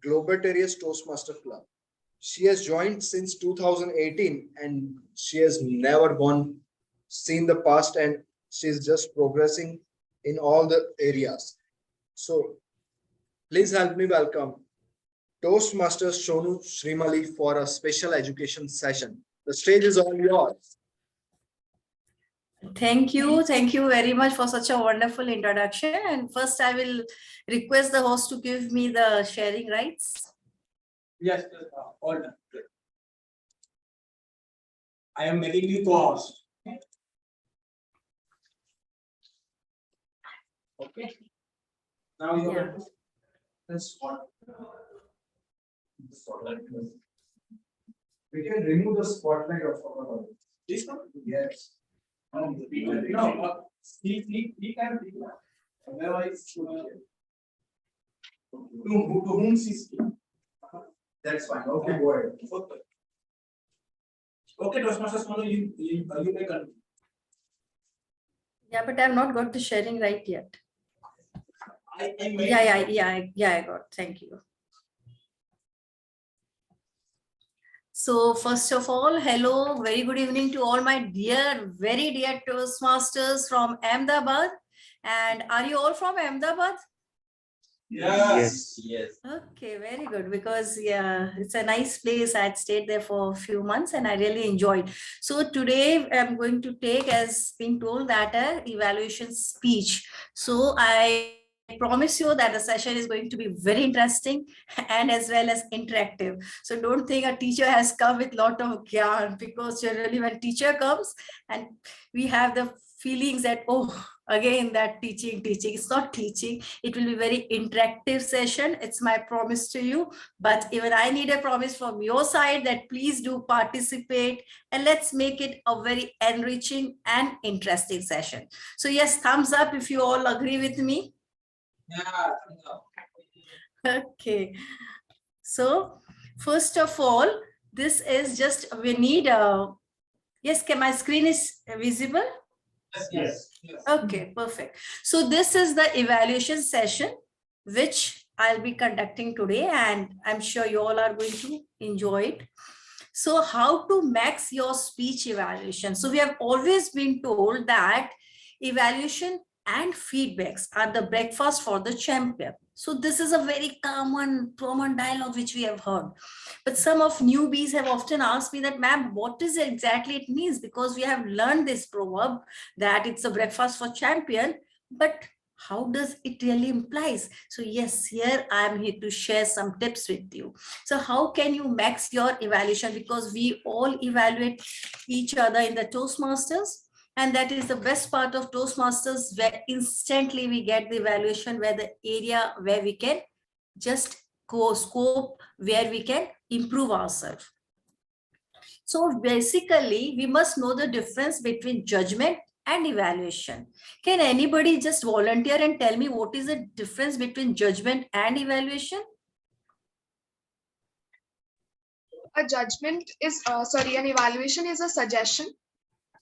Globeterious Toastmaster Club. She has joined since 2018 and she has never gone seen the past and she's just progressing in all the areas. So please help me welcome Toastmasters Shonu Srimali for a special education session. The stage is all yours. Thank you. Thank you very much for such a wonderful introduction. And first, I will request the host to give me the sharing rights. Yes, all done. I am making you co-host. Okay. Now you are this one. We can remove the spotlight of This one? yes. No, he can be. Otherwise, to whom she speak. That's fine. Okay, go ahead. Okay, Toastmasters, you may continue. Yeah, but I have not got the sharing right yet. I I got. Thank you. So first of all, hello, very good evening to all my very dear Toastmasters from Ahmedabad. And are you all from Ahmedabad? Yes. Okay, very good. Because yeah, it's a nice place. I had stayed there for a few months and I really enjoyed. So today I'm going to take, as being told, that a evaluation speech. So I promise you that the session is going to be very interesting and as well as interactive. So don't think a teacher has come with lot of gyan, because generally when teacher comes and we have the feelings that, oh, again that teaching, it's not teaching. It will be very interactive session. It's my promise to you. But even I need a promise from your side that please do participate and let's make it a very enriching and interesting session. So yes, thumbs up if you all agree with me. Okay, so first of all, this is just, we need yes, my screen is visible? Yes. Okay, perfect. So this is the evaluation session which I'll be conducting today, and I'm sure you all are going to enjoy it. So how to max your speech evaluation? So we have always been told that evaluation and feedbacks are the breakfast for the champion. So this is a very common dialogue which we have heard. But some of newbies have often asked me that, ma'am, what is it exactly it means? Because we have learned this proverb that it's a breakfast for champion, but how does it really implies? So yes, here I am here to share some tips with you. So how can you max your evaluation? Because we all evaluate each other in the Toastmasters. And that is the best part of Toastmasters, where instantly we get the evaluation, where the area where we can just go scope, where we can improve ourselves. So basically, we must know the difference between judgment and evaluation. Can anybody just volunteer and tell me what is the difference between judgment and evaluation? A judgment is, an evaluation is a suggestion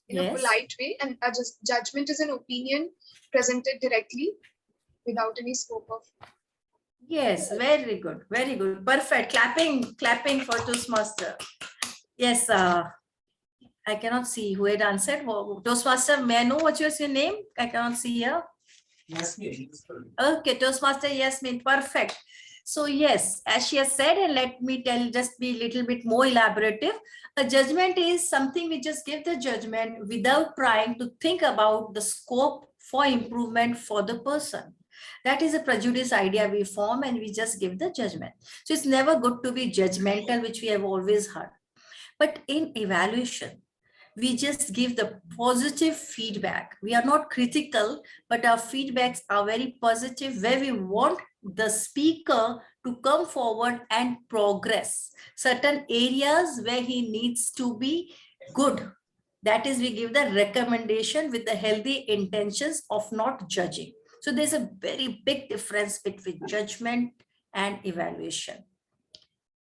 in a polite way, and a judgment is an opinion presented directly without any scope of. Yes, very good, perfect. Clapping for Toastmaster. Yes, I cannot see who had answered. Toastmaster, may I know what was your name? I cannot see here. Yasmin. Okay, Toastmaster Yasmin, perfect. So yes, as she has said, and let me just be a little bit more elaborative. A judgment is something we just give the judgment without trying to think about the scope for improvement for the person. That is a prejudice idea we form, and we just give the judgment. So it's never good to be judgmental, which we have always heard. But in evaluation, we just give the positive feedback. We are not critical, but our feedbacks are very positive, where we want the speaker to come forward and progress certain areas where he needs to be good. That is, we give the recommendation with the healthy intentions of not judging. So there's a very big difference between judgment and evaluation.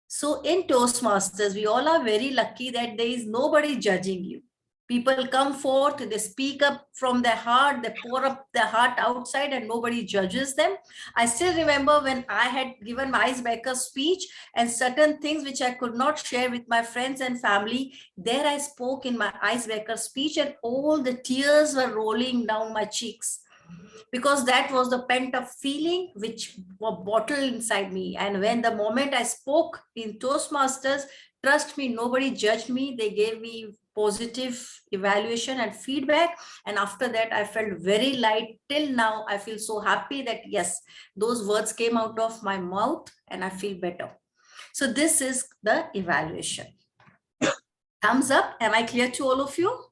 So in Toastmasters, we all are very lucky that there is nobody judging you. People come forth, they speak up from their heart, they pour up their heart outside, and nobody judges them. I still remember when I had given my icebreaker speech, and certain things which I could not share with my friends and family, there I spoke in my icebreaker speech, and all the tears were rolling down my cheeks, because that was the pent-up feeling which was bottled inside me. And when the moment I spoke in Toastmasters, trust me, nobody judged me. They gave me positive evaluation and feedback. And after that, I felt very light. Till now, I feel so happy that yes, those words came out of my mouth and I feel better. So this is the evaluation. Thumbs up. Am I clear to all of you?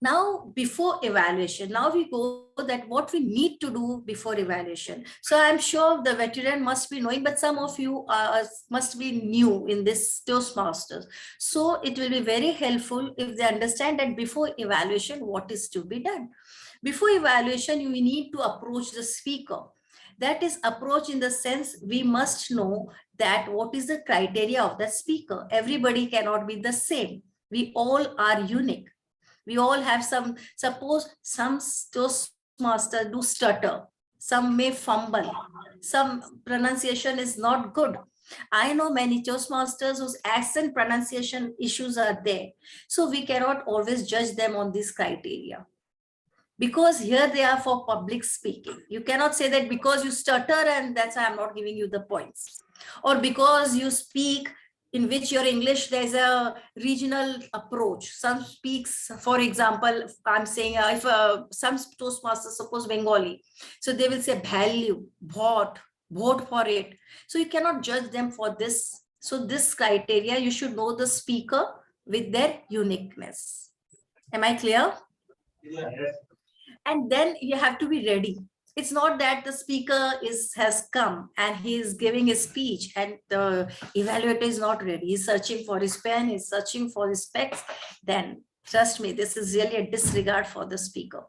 Now, before evaluation, now we go that what we need to do before evaluation. So I'm sure the veteran must be knowing, but some of you must be new in this Toastmasters. So it will be very helpful if they understand that before evaluation, what is to be done. Before evaluation, you need to approach the speaker. That is approach in the sense we must know that what is the criteria of the speaker. Everybody cannot be the same. We all are unique. We all have some, suppose some Toastmasters do stutter, some may fumble, some pronunciation is not good. I know many Toastmasters whose accent pronunciation issues are there. So we cannot always judge them on this criteria, because here they are for public speaking. You cannot say that because you stutter and that's why I'm not giving you the points, or because you speak in which your English, there's a regional approach. Some speaks, for example, I'm saying if some Toastmasters, suppose Bengali, so they will say value, vote for it. So you cannot judge them for this. So this criteria, you should know the speaker with their uniqueness. Am I clear? Yes. And then you have to be ready. It's not that the speaker has come and he is giving a speech and the evaluator is not ready. He's searching for his pen, he's searching for his specs. Then trust me, this is really a disregard for the speaker,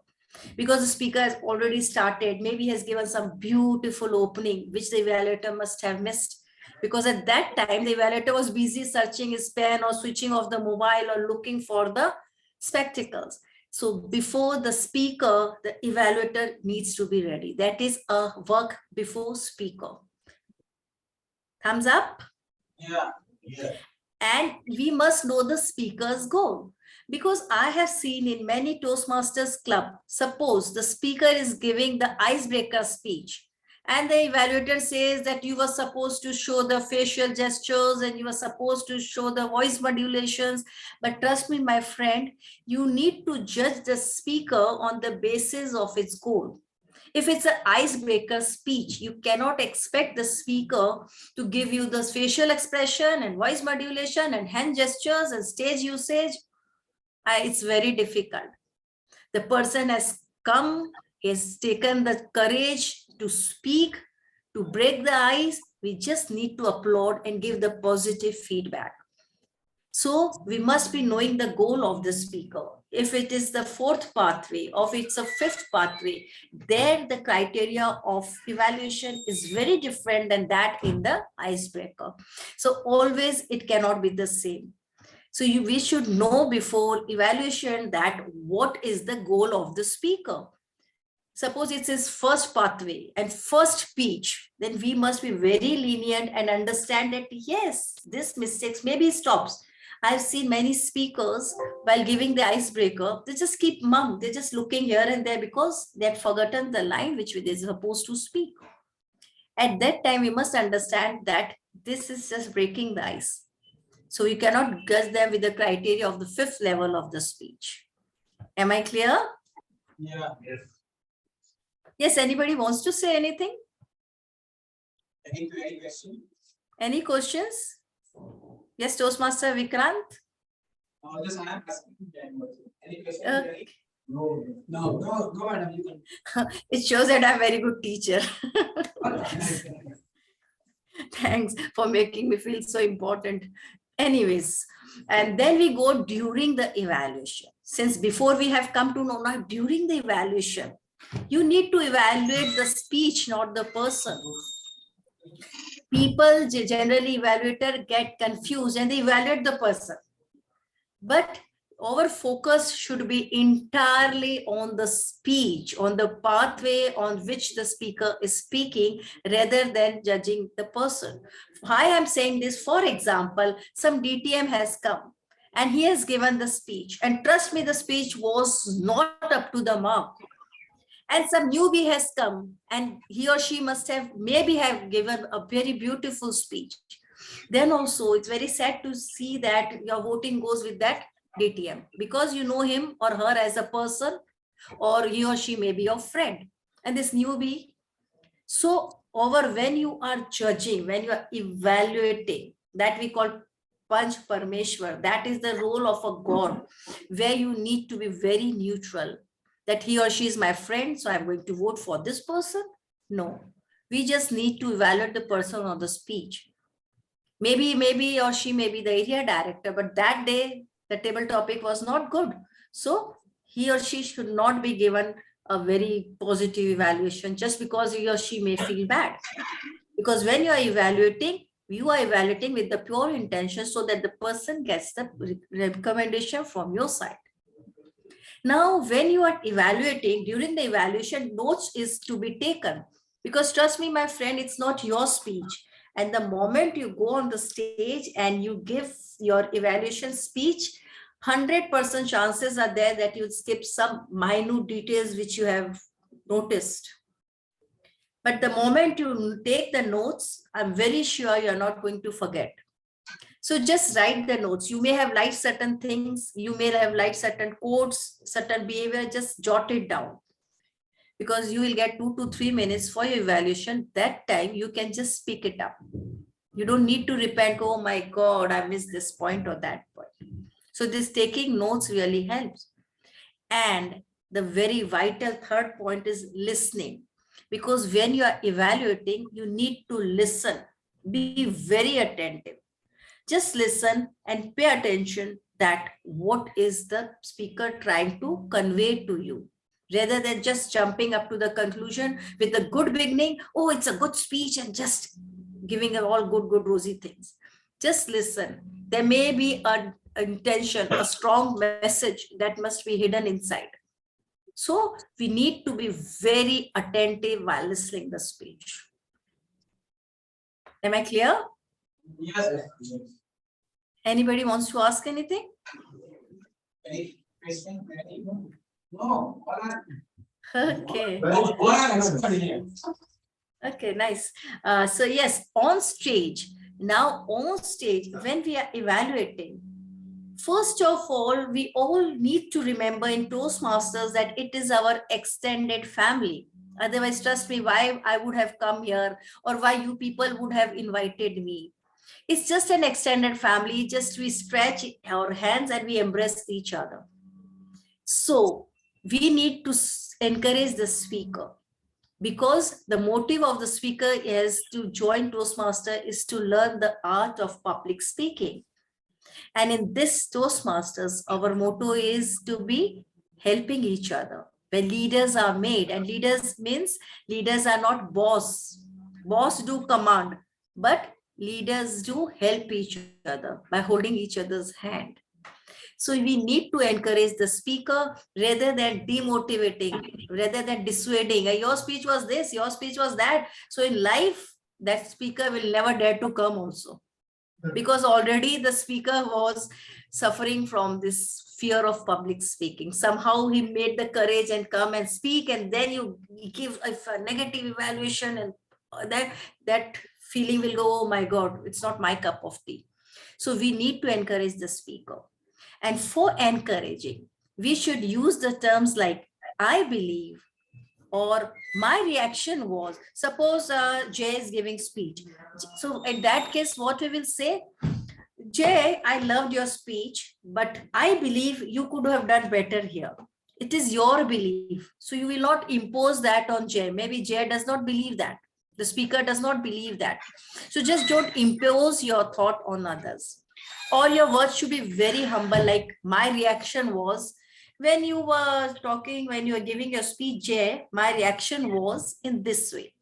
because the speaker has already started. Maybe he has given some beautiful opening, which the evaluator must have missed, because at that time the evaluator was busy searching his pen or switching off the mobile or looking for the spectacles. So before the speaker, the evaluator needs to be ready. That is a work before speaker. Thumbs up. Yeah. Yeah. And we must know the speaker's goal. Because I have seen in many Toastmasters club, suppose the speaker is giving the icebreaker speech and the evaluator says that you were supposed to show the facial gestures and you were supposed to show the voice modulations. But trust me, my friend, you need to judge the speaker on the basis of its goal. If it's an icebreaker speech, you cannot expect the speaker to give you the facial expression and voice modulation and hand gestures and stage usage. It's very difficult. The person has come, has taken the courage to speak, to break the ice. We just need to applaud and give the positive feedback. So we must be knowing the goal of the speaker. If it is the fourth pathway, or if it's a fifth pathway, there the criteria of evaluation is very different than that in the icebreaker. So always it cannot be the same. So we should know before evaluation that what is the goal of the speaker. Suppose it's his first pathway and first speech, then we must be very lenient and understand that yes, this mistakes maybe stops. I've seen many speakers while giving the icebreaker, they just keep mum, they're just looking here and there because they had forgotten the line which they're supposed to speak. At that time, we must understand that this is just breaking the ice. So you cannot judge them with the criteria of the fifth level of the speech. Am I clear? Yeah. Yes. Yes, anybody wants to say anything? Any question? Any questions? Yes, Toastmaster Vikrant? Just I am asking them. Any question? Okay. No, go, madam. You can. It shows that I'm a very good teacher. Thanks for making me feel so important. Anyways, and then we go during the evaluation. Since before we have come to know now, during the evaluation, you need to evaluate the speech, not the person. People generally evaluator get confused and they evaluate the person. But our focus should be entirely on the speech, on the pathway on which the speaker is speaking, rather than judging the person. Why I'm saying this, for example, some DTM has come and he has given the speech, and trust me, the speech was not up to the mark. And some newbie has come and he or she must have maybe have given a very beautiful speech. Then also it's very sad to see that your voting goes with that DTM because you know him or her as a person, or he or she may be your friend. And this newbie, so over when you are judging, when you are evaluating, that we call Panch Parmeshwar, that is the role of a God, where you need to be very neutral, that he or she is my friend, so I'm going to vote for this person. No, we just need to evaluate the person on the speech. Maybe or she may be the area director, but that day the table topic was not good. So he or she should not be given a very positive evaluation just because he or she may feel bad. Because when you are evaluating with the pure intention so that the person gets the recommendation from your side. Now, when you are evaluating, during the evaluation, notes is to be taken. Because trust me, my friend, it's not your speech. And the moment you go on the stage and you give your evaluation speech, 100% chances are there that you'll skip some minute details which you have noticed. But the moment you take the notes, I'm very sure you're not going to forget. So just write the notes. You may have liked certain things. You may have liked certain quotes, certain behavior, just jot it down. Because you will get 2 to 3 minutes for your evaluation. That time you can just speak it up. You don't need to repent, oh my God, I missed this point or that point. So this taking notes really helps. And the very vital third point is listening. Because when you are evaluating, you need to listen. Be very attentive. Just listen and pay attention that what is the speaker trying to convey to you, rather than just jumping up to the conclusion with a good beginning. Oh, it's a good speech, and just giving all good rosy things. Just listen. There may be an intention, a strong message that must be hidden inside. So we need to be very attentive while listening the speech. Am I clear? Yes. Anybody wants to ask anything? No. Okay. Okay, nice. So yes, on stage. Now on stage, when we are evaluating, first of all, we all need to remember in Toastmasters that it is our extended family. Otherwise, trust me, why I would have come here or why you people would have invited me. It's just an extended family. Just we stretch our hands and we embrace each other. So we need to encourage the speaker, because the motive of the speaker is to join Toastmaster is to learn the art of public speaking. And in this Toastmasters, our motto is to be helping each other. When leaders are made, and leaders means leaders are not boss. Boss do command, but leaders do help each other by holding each other's hand. So we need to encourage the speaker rather than demotivating, rather than dissuading. Your speech was this, your speech was that. So in life, that speaker will never dare to come also, because already the speaker was suffering from this fear of public speaking. Somehow he made the courage and come and speak, and then you give a negative evaluation, and that feeling will go, oh my God, it's not my cup of tea. So we need to encourage the speaker. And for encouraging, we should use the terms like I believe, or my reaction was. Suppose Jay is giving speech. So in that case, what we will say, Jay, I loved your speech, but I believe you could have done better here. It is your belief. So you will not impose that on Jay. Maybe Jay does not believe that. The speaker does not believe that. So just don't impose your thought on others. All your words should be very humble. Like my reaction was, when you were talking, when you were giving your speech, Jay, my reaction was in this way.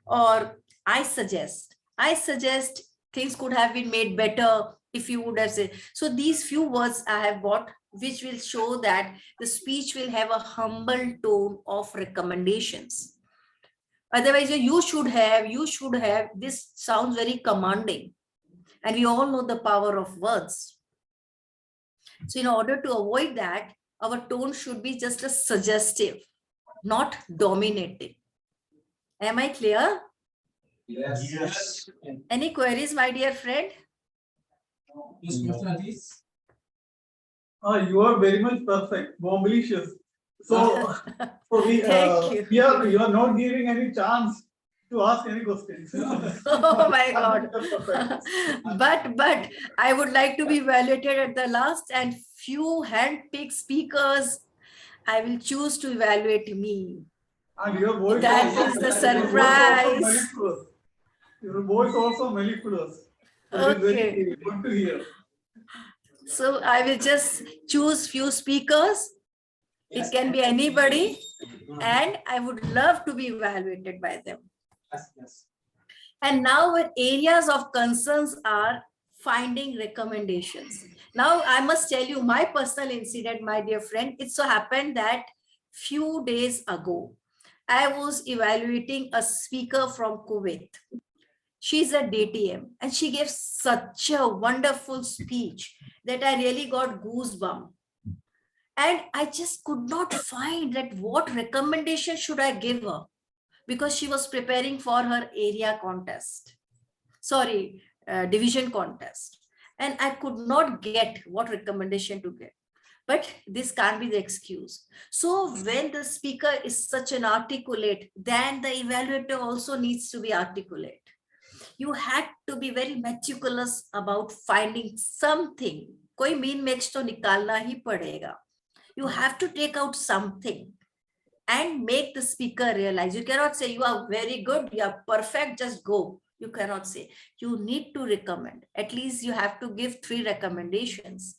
Or I suggest things could have been made better if you would have said. So these few words I have got, which will show that the speech will have a humble tone of recommendations. Otherwise, you should have, this sounds very commanding. And we all know the power of words. So in order to avoid that, our tone should be just a suggestive, not dominating. Am I clear? Yes. Any queries, my dear friend? You are very much perfect, bombelicious. So, Thank you. you are not giving any chance to ask any questions. Oh my God. But I would like to be evaluated at the last, and few hand-picked speakers, I will choose to evaluate me. And your voice That also, is the your surprise. voice also mellifluous. It is very good to hear. So I will just choose few speakers. It can be anybody, and I would love to be evaluated by them. And now what areas of concerns are finding recommendations. Now I must tell you my personal incident, my dear friend. It so happened that few days ago, I was evaluating a speaker from Kuwait. She's a DTM, and she gave such a wonderful speech that I really got goosebumps. And I just could not find that what recommendation should I give her, because she was preparing for her area contest. Sorry, division contest. And I could not get what recommendation to get. But this can't be the excuse. So when the speaker is such an articulate, then the evaluator also needs to be articulate. You had to be very meticulous about finding something. Koi mean makes to nikalna hi padega. You have to take out something and make the speaker realize. You cannot say you are very good, you are perfect, just go. You cannot say. You need to recommend. At least you have to give 3 recommendations.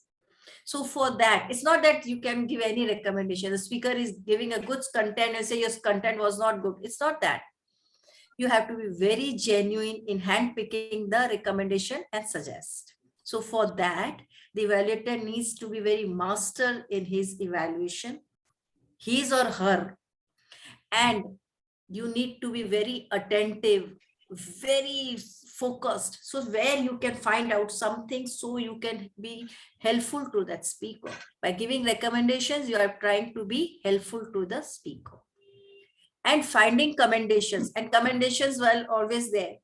So for that, it's not that you can give any recommendation. The speaker is giving a good content and say your content was not good. It's not that. You have to be very genuine in handpicking the recommendation and suggest. So for that, the evaluator needs to be very master in his evaluation, his or her. And you need to be very attentive, very focused. So where you can find out something so you can be helpful to that speaker. By giving recommendations, you are trying to be helpful to the speaker. And finding commendations, and commendations were always there.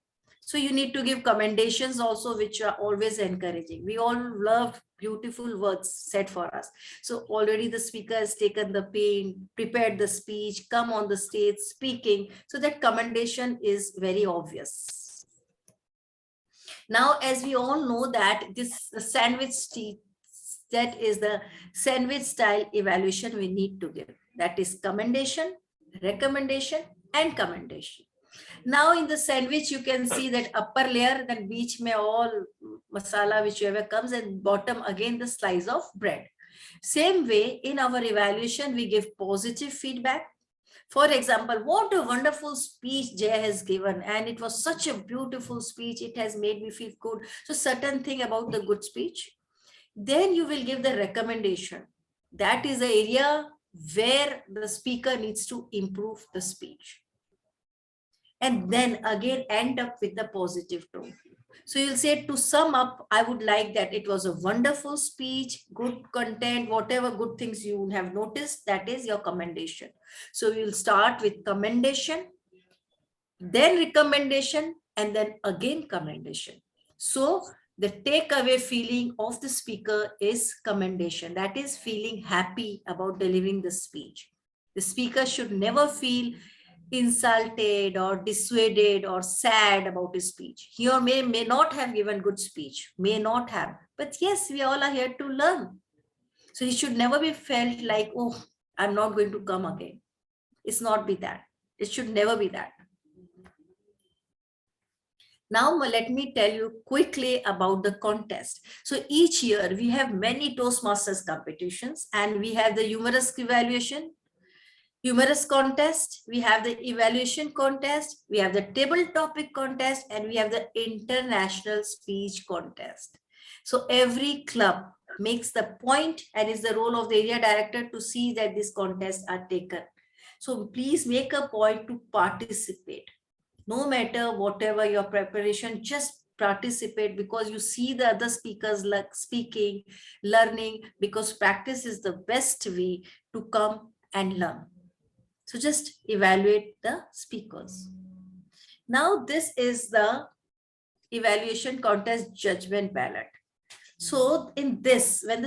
So you need to give commendations also, which are always encouraging. We all love beautiful words said for us. So already the speaker has taken the pain, prepared the speech, come on the stage speaking. So that commendation is very obvious. Now, as we all know that this sandwich that is the sandwich style evaluation we need to give. That is commendation, recommendation, and commendation. Now in the sandwich, you can see that upper layer, then beach mein all masala whichever comes, and bottom again the slice of bread. Same way in our evaluation, we give positive feedback. For example, what a wonderful speech Jay has given, and it was such a beautiful speech. It has made me feel good. So certain thing about the good speech. Then you will give the recommendation. That is the area where the speaker needs to improve the speech. And then again end up with the positive tone. So you'll say, to sum up, I would like that it was a wonderful speech, good content, whatever good things you have noticed, that is your commendation. So you'll start with commendation, then recommendation, and then again commendation. So the takeaway feeling of the speaker is commendation. That is feeling happy about delivering the speech. The speaker should never feel insulted or dissuaded or sad about his speech. He or may not have given good speech, may not have. But yes, we all are here to learn. So he should never be felt like, oh, I'm not going to come again. It's not be that. It should never be that. Now, let me tell you quickly about the contest. So each year we have many Toastmasters competitions, and we have the humorous evaluation, humorous contest, we have the evaluation contest, we have the table topic contest, and we have the international speech contest. So every club makes the point, and is the role of the area director to see that these contests are taken. So please make a point to participate. No matter whatever your preparation, just participate, because you see the other speakers like speaking, learning, because practice is the best way to come and learn. So just evaluate the speakers. Now this is the evaluation contest judgment ballot. So in this, when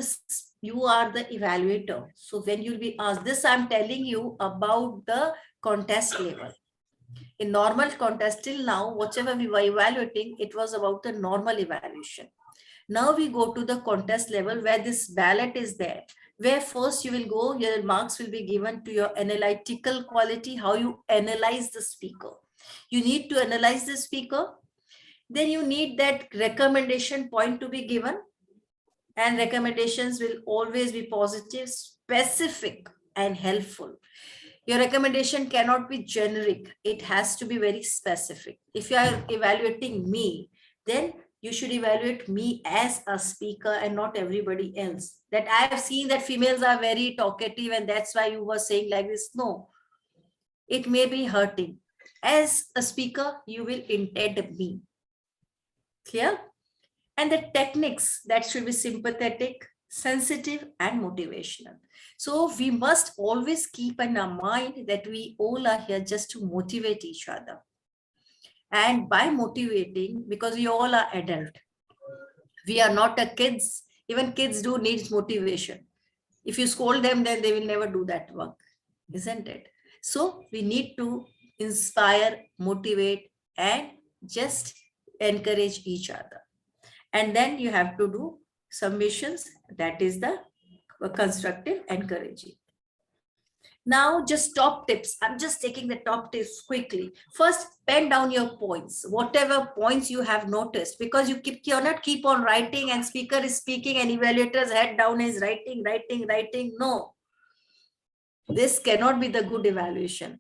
you are the evaluator, so when you'll be asked this, I'm telling you about the contest level. In normal contest till now, whatever we were evaluating, it was about the normal evaluation. Now we go to the contest level where this ballot is there, where first you will go, your marks will be given to your analytical quality, how you analyze the speaker. You need to analyze the speaker. Then you need that recommendation point to be given. And recommendations will always be positive, specific, and helpful. Your recommendation cannot be generic. It has to be very specific. If you are evaluating me, then you should evaluate me as a speaker and not everybody else. That I have seen that females are very talkative and that's why you were saying like this. No, it may be hurting. As a speaker, you will intend me. Clear? And the techniques that should be sympathetic, sensitive, and motivational. So we must always keep in our mind that we all are here just to motivate each other. And by motivating, because we all are adult, we are not a kids. Even kids do need motivation. If you scold them, then they will never do that work, isn't it? So we need to inspire, motivate, and just encourage each other. And then you have to do submissions. That is the constructive encouraging. Now, just top tips. I'm just taking the top tips quickly. First, pen down your points, whatever points you have noticed, because you cannot keep on writing and speaker is speaking and evaluator's head down is writing. No, this cannot be the good evaluation.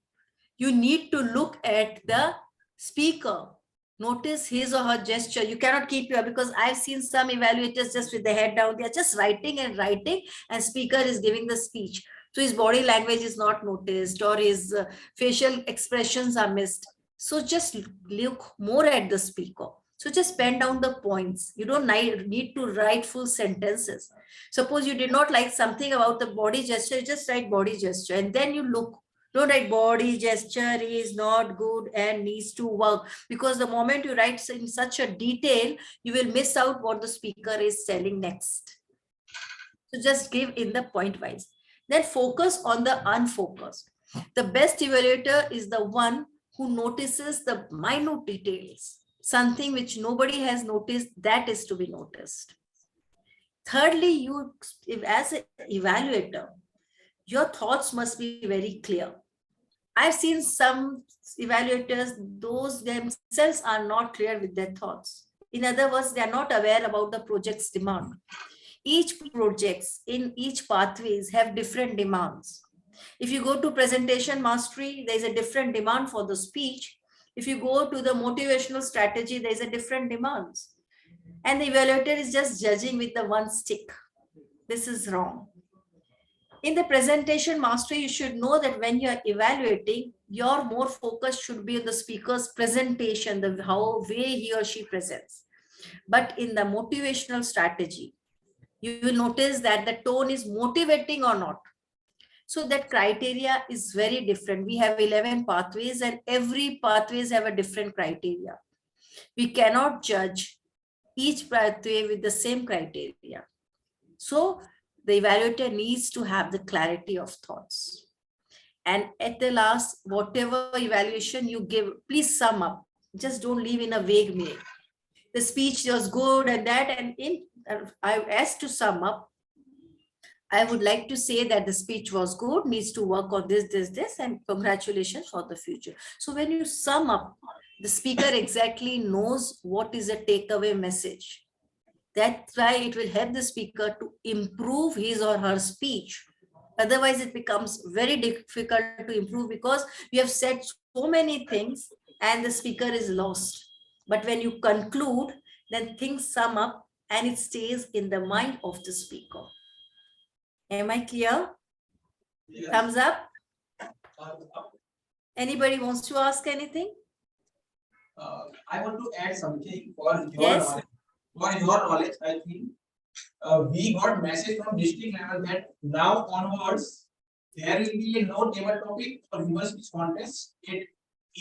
You need to look at the speaker. Notice his or her gesture. You cannot keep your, because I've seen some evaluators just with the head down. They're just writing, and speaker is giving the speech. So his body language is not noticed, or his facial expressions are missed. So just look more at the speaker. So just pen down the points. You don't need to write full sentences. Suppose you did not like something about the body gesture, just write body gesture and then you look. Don't write body gesture is not good and needs to work, because the moment you write in such a detail, you will miss out what the speaker is telling next. So just give in the point wise. Then focus on the unfocused. The best evaluator is the one who notices the minute details. Something which nobody has noticed, that is to be noticed. Thirdly, you, as an evaluator, your thoughts must be very clear. I've seen some evaluators, those themselves are not clear with their thoughts. In other words, they are not aware about the project's demand. Each projects in each pathways have different demands. If you go to presentation mastery, there is a different demand for the speech. If you go to the motivational strategy, there is a different demands. And the evaluator is just judging with the one stick. This is wrong. In the presentation mastery, you should know that when you are evaluating, your more focus should be on the speaker's presentation, the how way he or she presents. But in the motivational strategy, you will notice that the tone is motivating or not. So that criteria is very different. We have 11 pathways and every pathways have a different criteria. We cannot judge each pathway with the same criteria. So the evaluator needs to have the clarity of thoughts. And at the last, whatever evaluation you give, please sum up. Just don't leave in a vague way. The speech was good and that, and I asked to sum up. I would like to say that the speech was good, needs to work on this, and congratulations for the future. So when you sum up, the speaker exactly knows what is a takeaway message. That's why it will help the speaker to improve his or her speech. Otherwise, it becomes very difficult to improve because you have said so many things and the speaker is lost. But when you conclude, then things sum up and it stays in the mind of the speaker. Am I clear? Yeah. Thumbs up. Anybody wants to ask anything? I want to add something for your knowledge. For your knowledge, I think we got message from district level that now onwards there will be no table topic for human speech contest at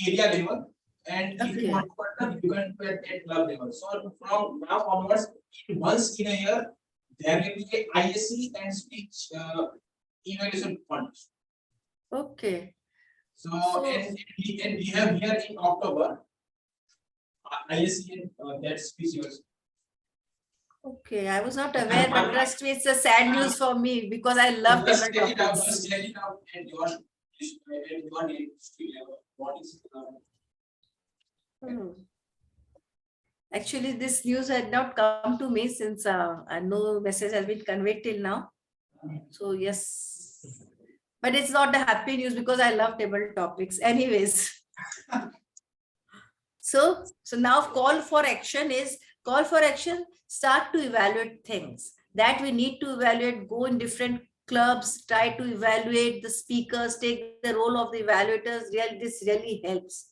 area level, and if you want to partner, you can play at club level. So from now onwards, once in a year, there will be a ISC and speech evaluation contest. Okay. So and we have here in October ISC and that speech evaluation. Okay, I was not aware, but trust me, it's a sad news for me because I love table topics. Just check it out at your street level. What is Actually, this news had not come to me since no message has been conveyed till now. So yes, but it's not the happy news because I love table topics. Anyways, so now call for action is start to evaluate things that we need to evaluate. Go in different clubs, try to evaluate the speakers, take the role of the evaluators. This really helps.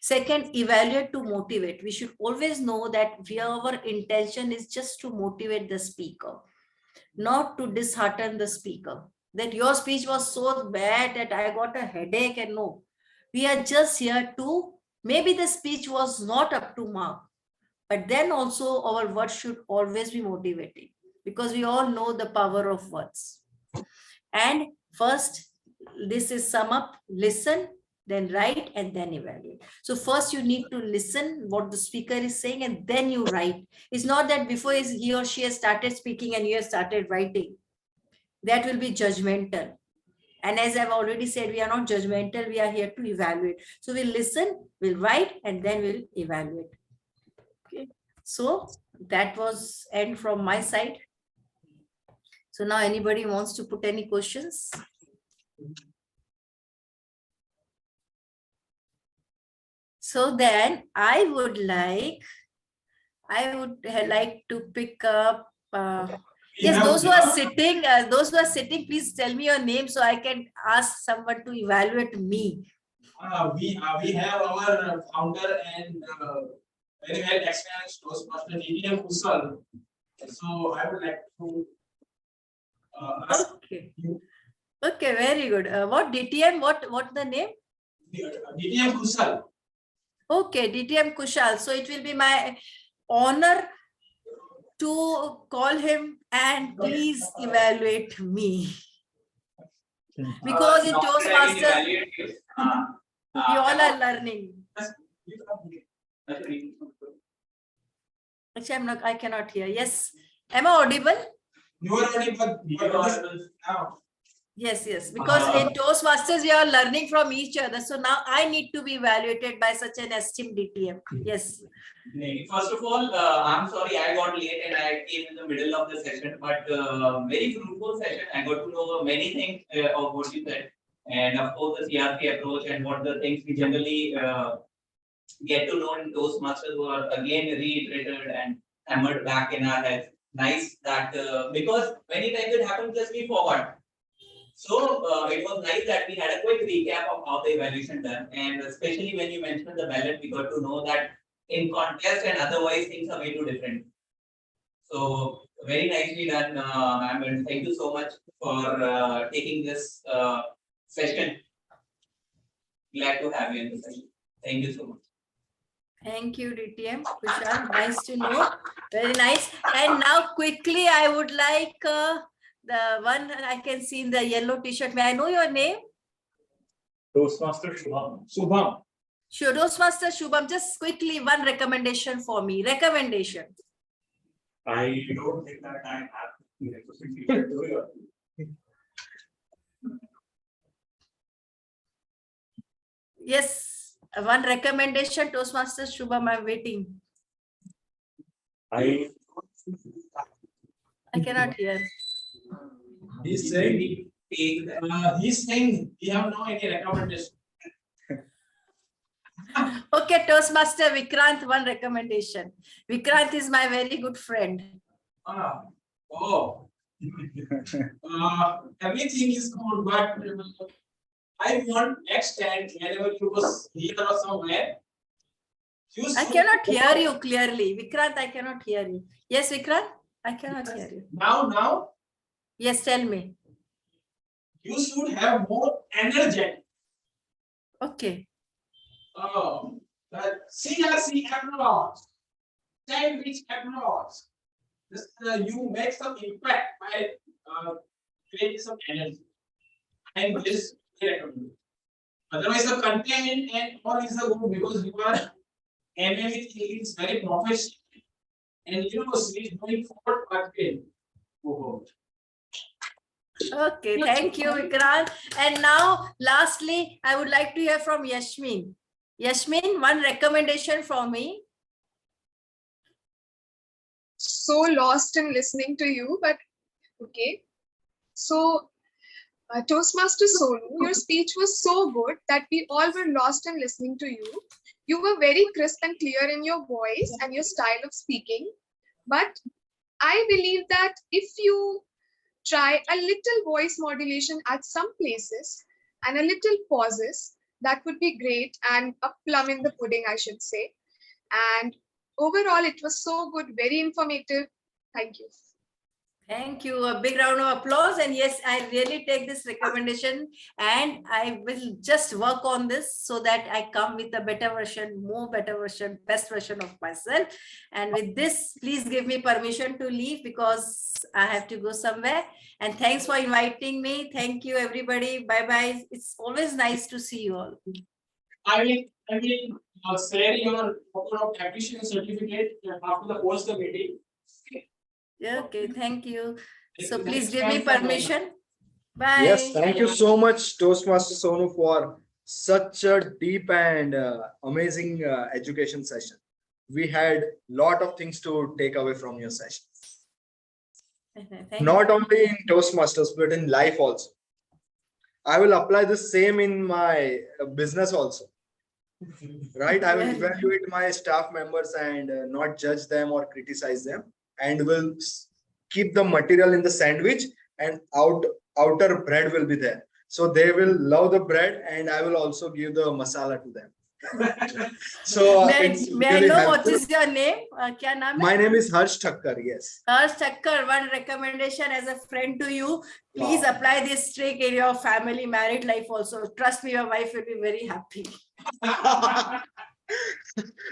Second, evaluate to motivate. We should always know that our intention is just to motivate the speaker, not to dishearten the speaker. That your speech was so bad that I got a headache, and no. We are just here to, maybe the speech was not up to mark, but then also our words should always be motivating because we all know the power of words. And first, this is sum up, listen, then write, and then evaluate. So first you need to listen what the speaker is saying and then you write. It's not that before he or she has started speaking and you have started writing. That will be judgmental. And as I've already said, we are not judgmental, we are here to evaluate. So we'll listen, we'll write, and then we'll evaluate. Okay. So that was end from my side. So now anybody wants to put any questions? So then I would like to pick up. Yes, those who are sitting, please tell me your name so I can ask someone to evaluate me. We have our founder and very well experienced Toastmaster DTM Kusal. So I would like to ask Okay. you, Okay, very good. What DTM? What the name? DTM Kusal. Okay, DTM Kushal. So it will be my honor to call him and please evaluate me. Because in Toastmasters, we all are learning. Actually, I cannot hear. Yes. Am I audible? You are audible. You are audible now. Yes, because in Toastmasters, we are learning from each other. So now I need to be evaluated by such an esteemed DTM. Yes. First of all, I'm sorry I got late and I came in the middle of the session, but very fruitful session. I got to know many things of what you said, and of course the CRP approach and what the things we generally get to know in Toastmasters were again reiterated and hammered back in our heads. Nice that because many times it happens just we forgot. So it was nice that we had a quick recap of how the evaluation done, and especially when you mentioned the ballot, we got to know that in contest and otherwise things are way too different. So very nicely done, Ahmed. Thank you so much for taking this session. Glad to have you in the session. Thank you so much. Thank you, DTM. Kushal, nice to know. Very nice. And now quickly, I would like the one I can see in the yellow t-shirt. May I know your name? Toastmaster Shubham. Shubham. Sure, Toastmaster Shubham, just quickly one recommendation for me. Recommendation. I don't think that I have the requisite to do it. Yes, one recommendation, Toastmaster Shubham, I'm waiting. I cannot hear. He's saying he have no any recommendation. Okay, Toastmaster Vikrant, one recommendation. Vikrant is my very good friend. Everything is good, but I want next time whenever you was here or somewhere. I cannot hear you clearly. Vikrant, I cannot hear you. Yes, Vikrant, I cannot hear you. Now? Yes, tell me. You should have more energy. Okay. CRC approach, sandwich approach. You make some impact by creating some energy. And this otherwise the content and all is a good because you are MA with is very professional and university is going forward again. Okay, thank you, Vikrant. And now, lastly, I would like to hear from Yashmin. Yashmin, one recommendation from me. So lost in listening to you, but okay. So, Toastmaster Sonu, your speech was so good that we all were lost in listening to you. You were very crisp and clear in your voice and your style of speaking. But I believe that if you try a little voice modulation at some places and a little pauses, that would be great, and a plum in the pudding, I should say. And overall, it was so good, very informative. Thank you. Thank you. A big round of applause. And yes, I really take this recommendation and I will just work on this so that I come with a better version, more better version, best version of myself. And with this, please give me permission to leave because I have to go somewhere. And thanks for inviting me. Thank you, everybody. Bye-bye. It's always nice to see you all. I will share your photo of appreciation certificate after the post the meeting. Okay, thank you. So please give me permission. Bye. Yes, thank you so much, Toastmaster Sonu, for such a deep and amazing education session. We had a lot of things to take away from your session. Not only in Toastmasters, but in life also. I will apply the same in my business also. Right? I will evaluate my staff members and not judge them or criticize them, and will keep the material in the sandwich, and outer bread will be there. So they will love the bread, and I will also give the masala to them. So May I know what is your name? क्या नाम है? My name is Harsh Thakkar. Yes. Harsh Thakkar, one recommendation as a friend to you. Please apply this trick in your family married life also. Trust me, your wife will be very happy.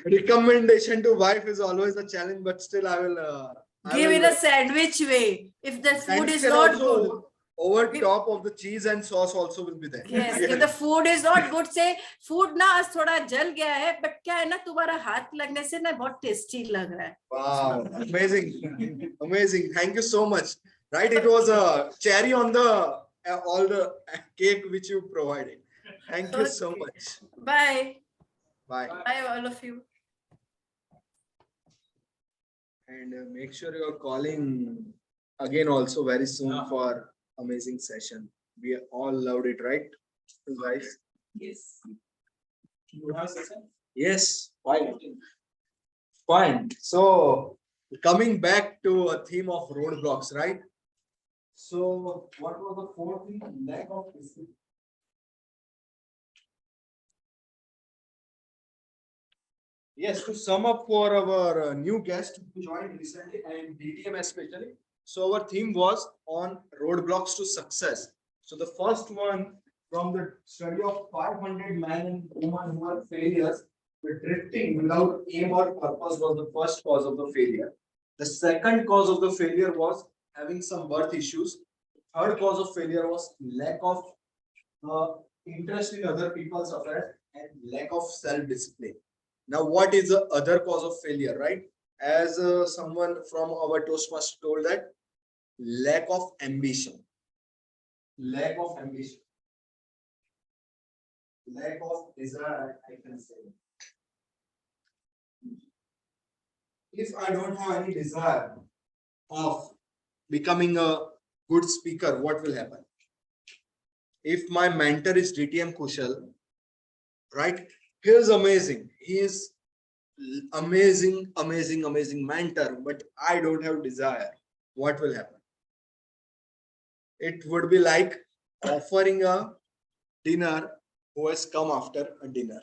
Recommendation to wife is always a challenge, but still I will. Give in a sandwich way. If the food is not good. Over top of the cheese and sauce also will be there. Yes, if the food is not good, say food ना आज थोड़ा जल गया है, but क्या है ना तुम्हारा हाथ लगने से ना बहुत tasty लग रहा है. Wow, amazing, amazing. Thank you so much. Right, it was a cherry on the all the cake which you provided. Thank you so much. Bye. Bye. Bye, all of you. And make sure you're calling again also very soon for amazing session. We all loved it, right, guys? Yes. You have a session? Yes, fine. Fine. So coming back to a theme of roadblocks, right? So what was the fourth thing? Lack of discipline. Yes, to sum up for our new guest who joined recently and DTM especially. So our theme was on roadblocks to success. So the first one from the study of 500 men and women who were failures, the drifting without aim or purpose was the first cause of the failure. The second cause of the failure was having some birth issues. Third cause of failure was lack of interest in other people's affairs and lack of self-discipline. Now, what is the other cause of failure, right? As someone from our Toastmaster told that lack of ambition. Lack of ambition. Lack of desire, I can say. If I don't have any desire of becoming a good speaker, what will happen? If my mentor is DTM Kushal, right? He is amazing. He is amazing mentor, but I don't have desire. What will happen? It would be like offering a dinner who has come after a dinner,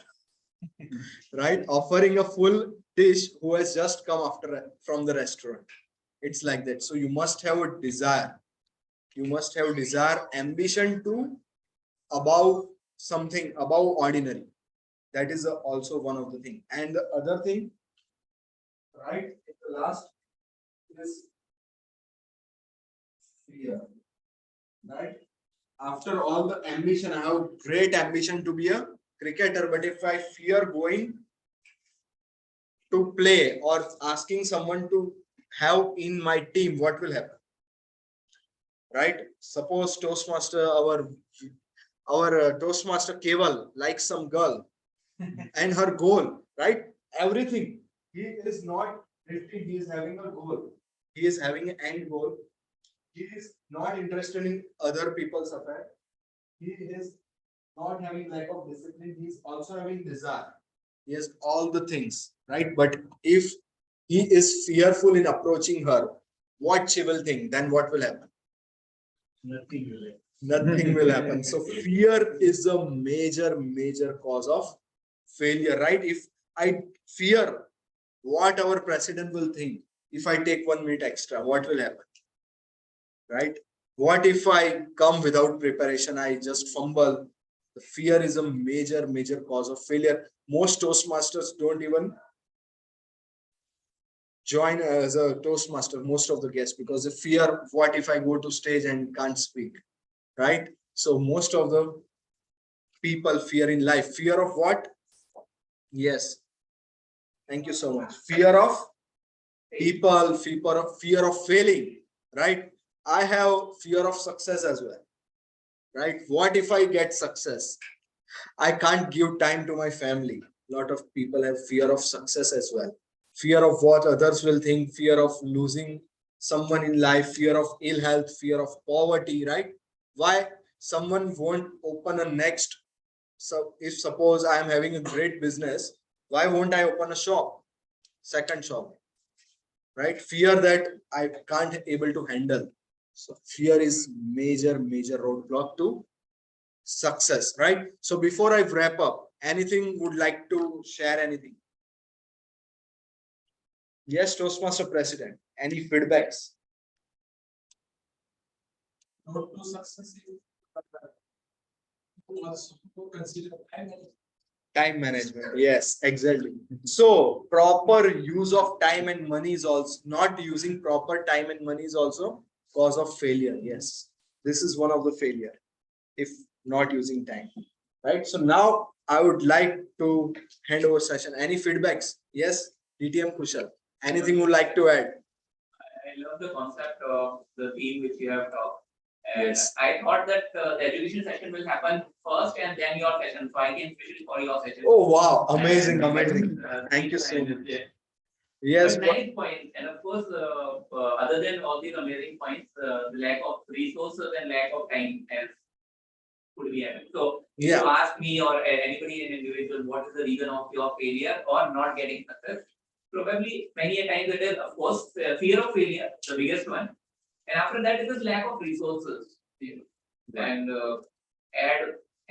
right? Offering a full dish who has just come after from the restaurant. It's like that. So you must have a desire. You must have desire, ambition to above something, above ordinary. That is also one of the thing. And the other thing, right? The last is fear. Right? After all the ambition, I have great ambition to be a cricketer, but if I fear going to play or asking someone to have in my team, what will happen? Right? Suppose Toastmaster, our Toastmaster Keval likes some girl and her goal, right? Everything. He is not drifting, he is having a goal. He is having an end goal. He is not interested in other people's affairs. He is not having lack of discipline. He is also having desire. He has all the things, right? But if he is fearful in approaching her, what she will think, then what will happen? Nothing will happen. Nothing will happen. So fear is a major cause of failure, right? If I fear what our president will think, if I take 1 minute extra, what will happen? Right? What if I come without preparation? I just fumble. The fear is a major cause of failure. Most Toastmasters don't even join as a Toastmaster, most of the guests, because the fear, what if I go to stage and can't speak, right? So most of the people fear in life. Fear of what? Yes. Thank you so much. Fear of people, fear of failing, right? I have fear of success as well, right? What if I get success? I can't give time to my family. A lot of people have fear of success as well. Fear of what others will think, fear of losing someone in life, fear of ill health, fear of poverty, right? Why someone won't open a next? So if suppose I am having a great business, why won't I open a shop? Second shop, right? Fear that I can't able to handle. So fear is major roadblock to success, right? So before I wrap up, Anything would like to share? Anything? Yes, Toastmaster President. Any feedbacks? Road to success is must consider Time management. Yes, exactly. So proper use of time and money is also not using proper time and money is also cause of failure. Yes, this is one of the failure if not using time. Right. So now I would like to hand over session. Any feedbacks? Yes, DTM Kushal. Anything would like to add? I love the concept of the theme which you have talked. And Yes. I thought that the education session will happen first and then your session. So I came especially for your session. Oh wow, amazing, And, amazing. Thank you so much. Yes. But nice point, and of course, other than all these amazing points, the lack of resources and lack of time has could be happening. So, if Yeah. you ask me or anybody in individual, what is the reason of your failure or not getting success? Probably many a times it is, of course, fear of failure, the biggest one, and after that it is lack of resources. And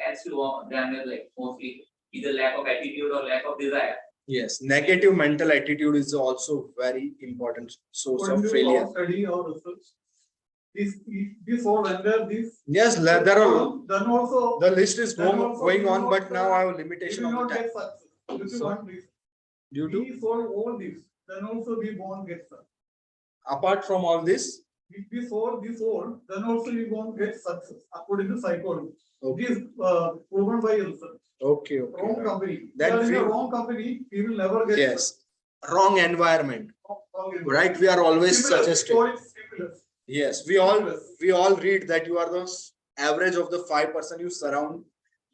adds to them is like mostly either lack of attitude or lack of desire. Yes, negative mental attitude is also very important source of failure. Study or research. This all under this. Yes, there are. Then also The list is then also going we on, not, but now I have we limitation will of not the time. get success. Due to So, one reason. Due to We solve all this, then also we won't get success. apart from all this, If we solve this all, then also we won't get success according to psychology. Okay. It is proven by research. okay, Wrong right. company. Then Then in we- a wrong company, we will never get Yes, success. wrong environment. Wrong environment. Right, we are always Stimulus, suggested. call it stimulus. Yes, Stimulus. we all read that you are the average of the 5% you surround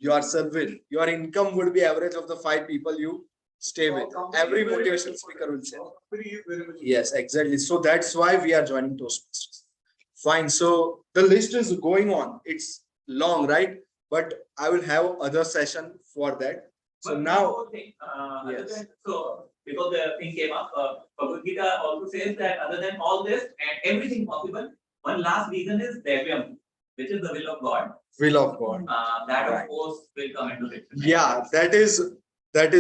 yourself with. Your income would be average of the 5 people you stay with. Every motivational speaker will say. Company is very much. Yes, exactly. So that's why we are joining Toastmasters. Fine. So the list is going on. It's long, right? But I will have other session for that. So But one now, more thing, other yes. than, so because the thing came up, Bhagavad Gita also says that other than all this and everything possible, one last reason is Devyam, which is the will of God. Will of God. That Right. of course will come into picture. Yeah, that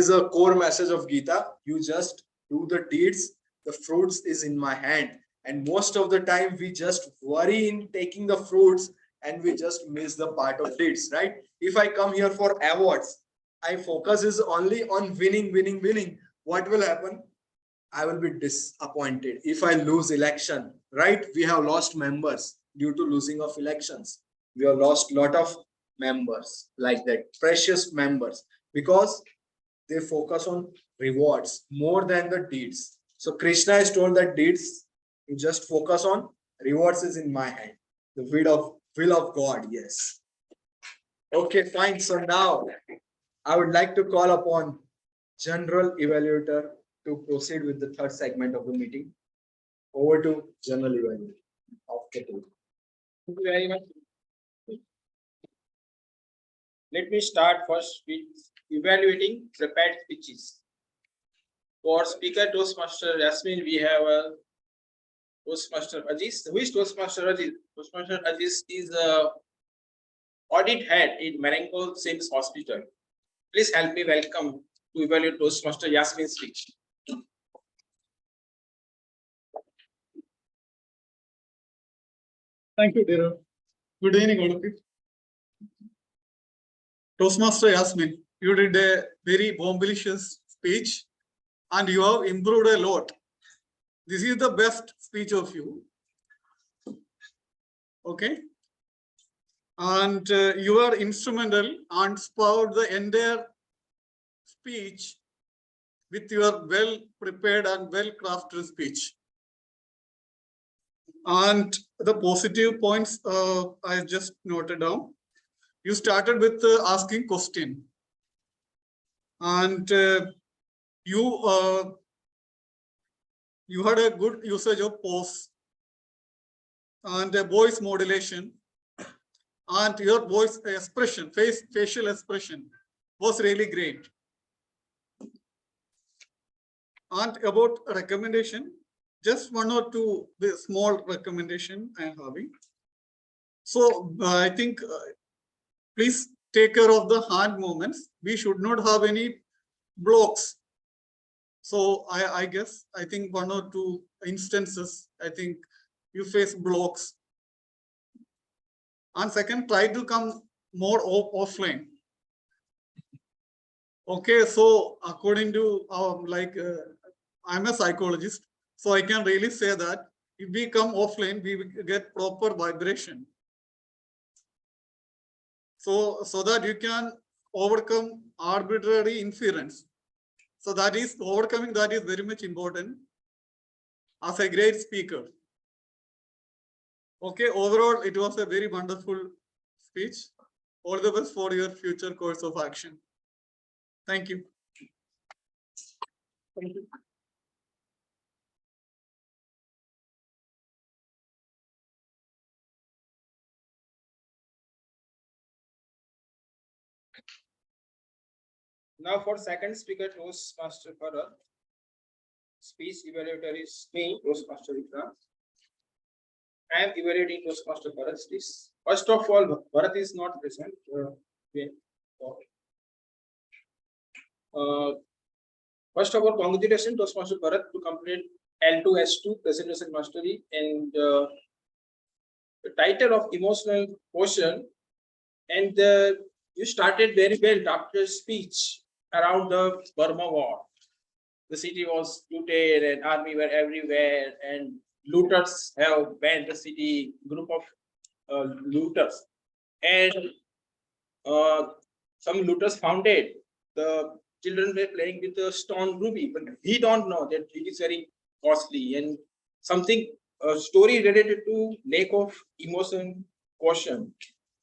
is a core message of Gita. You just do the deeds, the fruits is in my hand. And most of the time we just worry in taking the fruits and we just miss the part of deeds, right? If I come here for awards, I focus is only on winning. What will happen? I will be disappointed if I lose election, right? We have lost members due to losing of elections. We have lost lot of members like that, precious members, because they focus on rewards more than the deeds. So Krishna has told that deeds, you just focus on rewards is in my hand. The will of God, yes. Okay, fine. So now I would like to call upon General Evaluator to proceed with the third segment of the meeting. Over to General Evaluator of the day. Thank you very much. Let me start first with evaluating prepared speeches. For speaker Toastmaster Yasmin, we have a Toastmaster Aziz. Who is Toastmaster Aziz? Toastmaster Aziz is a audit head in Marengo Sims Hospital. Please help me welcome to evaluate Toastmaster Yasmin's speech. Thank you, dear. Good evening, all of you. Toastmaster Yasmin, you did a very bombastic speech and you have improved a lot. This is the best speech of you. Okay. And you are instrumental and spurred the entire speech with your well prepared and well crafted speech. And the positive points I just noted down. You started with asking question. And you had a good usage of pause and voice modulation, and your voice expression, facial expression was really great. And about recommendation, just one or two small recommendation I am having. So I think please take care of the hand movements. We should not have any blocks. So I guess, I think 1 or 2 instances, I think you face blocks. And second, try to come more offline. Okay, so according to I'm a psychologist, so I can really say that if we come offline, we will get proper vibration. So that you can overcome arbitrary inference. So that is overcoming that is very much important as a great speaker. Okay, overall, it was a very wonderful speech. All the best for your future course of action. Thank you. Thank you. Now for second speaker, Toastmaster Bharat. Speech evaluator is me, Toastmaster Vikram. I am evaluating Toastmaster Bharat speech. First of all, Bharat is not present. First of all, congratulations Toastmaster Bharat to complete L2 S2 presentation mastery, and the title of emotional quotient, and you started very well after speech around the Burma war. The city was looted and army were everywhere, and looters have banned the city, group of looters, and some looters found it. The children were playing with the stone ruby, but he don't know that it is very costly, and something a story related to lack of emotion quotient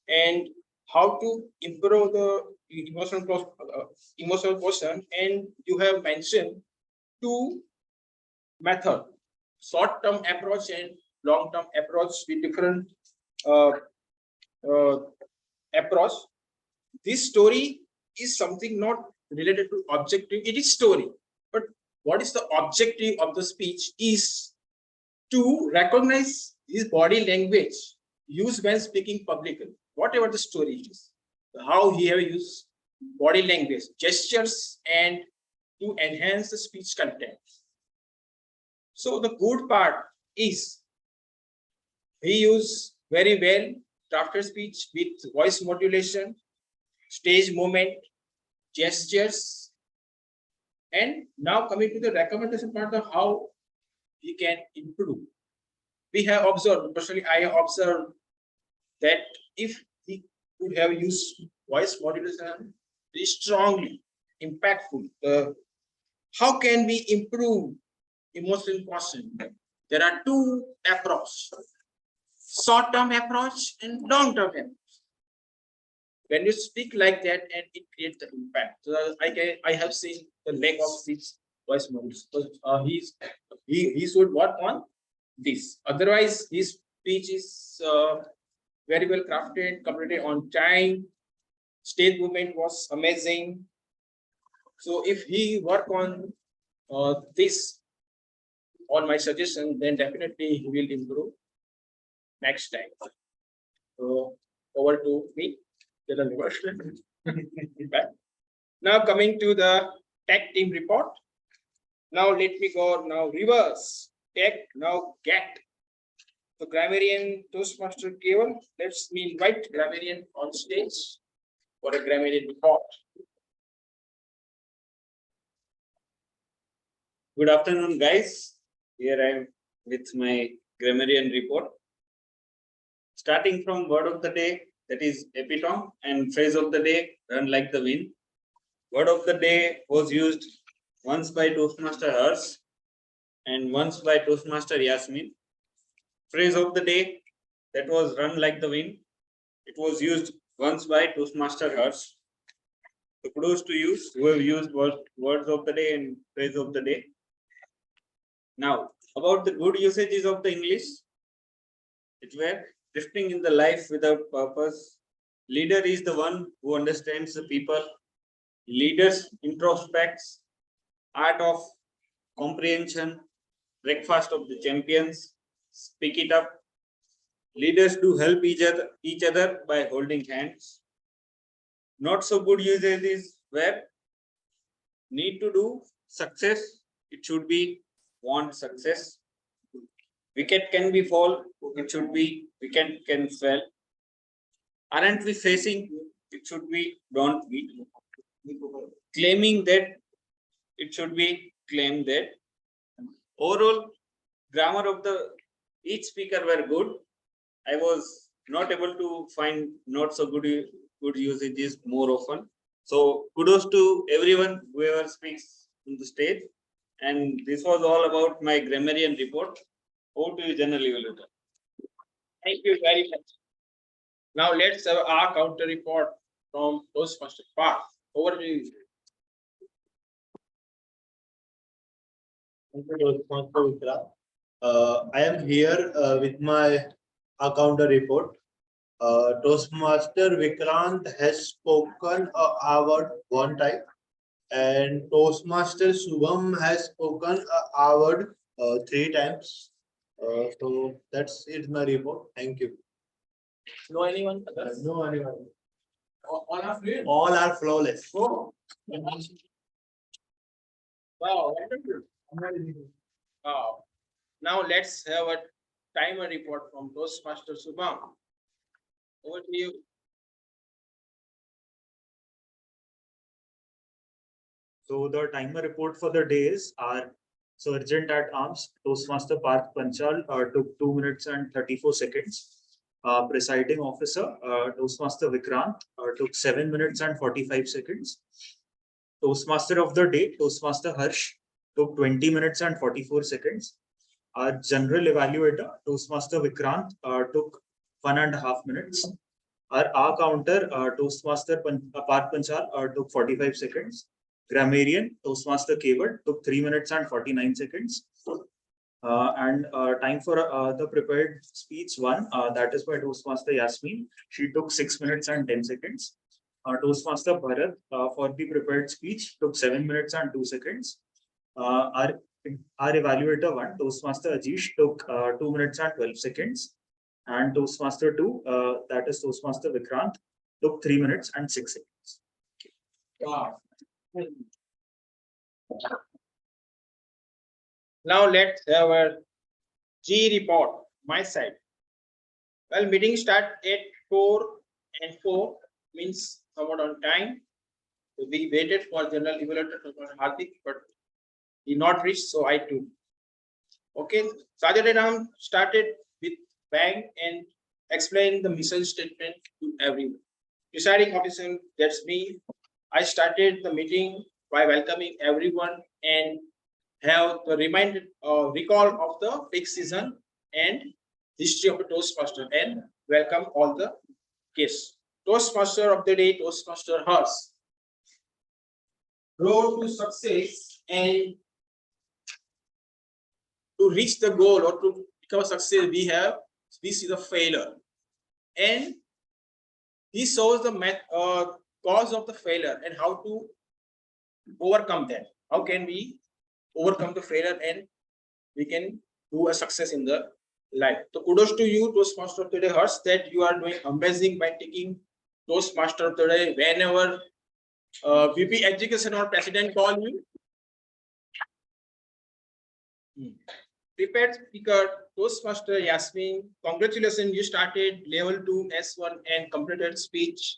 and how to improve the emotional quotient. And you have mentioned 2 method: short-term approach and long-term approach with different approach. This story is something not related to objective, it is story, but what is the objective of the speech is to recognize his body language used when speaking publicly, whatever the story is, how he have used body language, gestures, and to enhance the speech content. So the good part is he used very well drafted speech with voice modulation, stage movement, gestures. And now coming to the recommendation part of how he can improve. We have observed, personally I have observed that if he could have used voice modulation very strongly, impactful, how can we improve emotional quotient? There are 2 approaches: short-term approach and long-term approach. When you speak like that, and it creates the impact. So I have seen the lack of this voice models. So he should work on this. Otherwise, his speech is very well crafted, completed on time. Stage movement was amazing. So if he work on this, on my suggestion, then definitely he will improve next time. So over to me. Now coming to the tech team report. Now let me go now reverse. Tech now get. So grammarian Toastmaster Keval, let's me invite grammarian on stage for a grammarian report. Good afternoon, guys. Here I am with my grammarian report. Starting from word of the day, that is epitome, and phrase of the day, run like the wind. Word of the day was used once by Toastmaster Hers and once by Toastmaster Yasmin. Phrase of the day, that was run like the wind. It was used once by Toastmaster Hers. So kudos to you who have used words of the day and phrase of the day. Now, about the good usages of the English, it were drifting in the life without purpose. Leader is the one who understands the people. Leaders introspects, art of comprehension, breakfast of the champions, speak it up. Leaders do help each other by holding hands. not so good usage is where need to do success, it should be want success. Wicket can be fall, it should be wicket can fall. Aren't we facing, it should be don't be. Claiming that, it should be claim that. Overall grammar of the each speaker were good. I was not able to find not so good usages more often. So kudos to everyone whoever speaks on the stage. And this was all about my grammarian report. Over to you, General Evaluator. Thank you very much. Now let's have our counter report from Toastmaster Park. Over to you. I am here with my counter report. Toastmaster Vikrant has spoken an hour one time, and Toastmaster Subham has spoken an hour 3 times. So that's it, my report. Thank you. Know anyone? Others? No anyone. All are fluent. All are flawless. Oh. Wow, wonderful. Wow. Now let's have a timer report from Toastmaster Subham. Over to you. So the timer report for the day is our Sergeant at Arms, Toastmaster Parth Panchal, took 2 minutes and 34 seconds. Presiding Officer, Toastmaster Vikrant, took 7 minutes and 45 seconds. Toastmaster of the day, Toastmaster Harsh, took 20 minutes and 44 seconds. Our General Evaluator, Toastmaster Vikrant, took 1.5 minutes. Our counter, Toastmaster Parth Panchal, took 45 seconds. Grammarian, Toastmaster Kewad, took 3 minutes and 49 seconds. And time for the prepared speech one, that is by Toastmaster Yasmin. She took 6 minutes and 10 seconds. Toastmaster Bharat for the prepared speech took 7 minutes and 2 seconds. Our evaluator one, Toastmaster Ajish, took 2 minutes and 12 seconds. And Toastmaster 2, that is Toastmaster Vikrant, took 3 minutes and 6 seconds. Wow. Now let's have a G report, my side. Well, meeting start at 4 and 4 means somewhat on time. So we waited for General Evaluator Hardik, but he not reached, so I too. Okay, Sajid Ram started with bang and explained the mission statement to everyone. Presiding officer, that's me. I started the meeting by welcoming everyone and have the recall of the peak season and history of the Toastmaster and welcome all the guests. Toastmaster of the day, Toastmaster Hers. Road to success and to reach the goal or to become a success, we see the failure, and he shows the cause of the failure and how to overcome that. How can we overcome the failure and we can do a success in the life? So kudos to you, Toastmaster of the day, Hers, that you are doing amazing by taking Toastmaster of the day whenever VP Education or President call you. Prepared speaker, Toastmaster Yasmin, congratulations, you started level 2 S1 and completed speech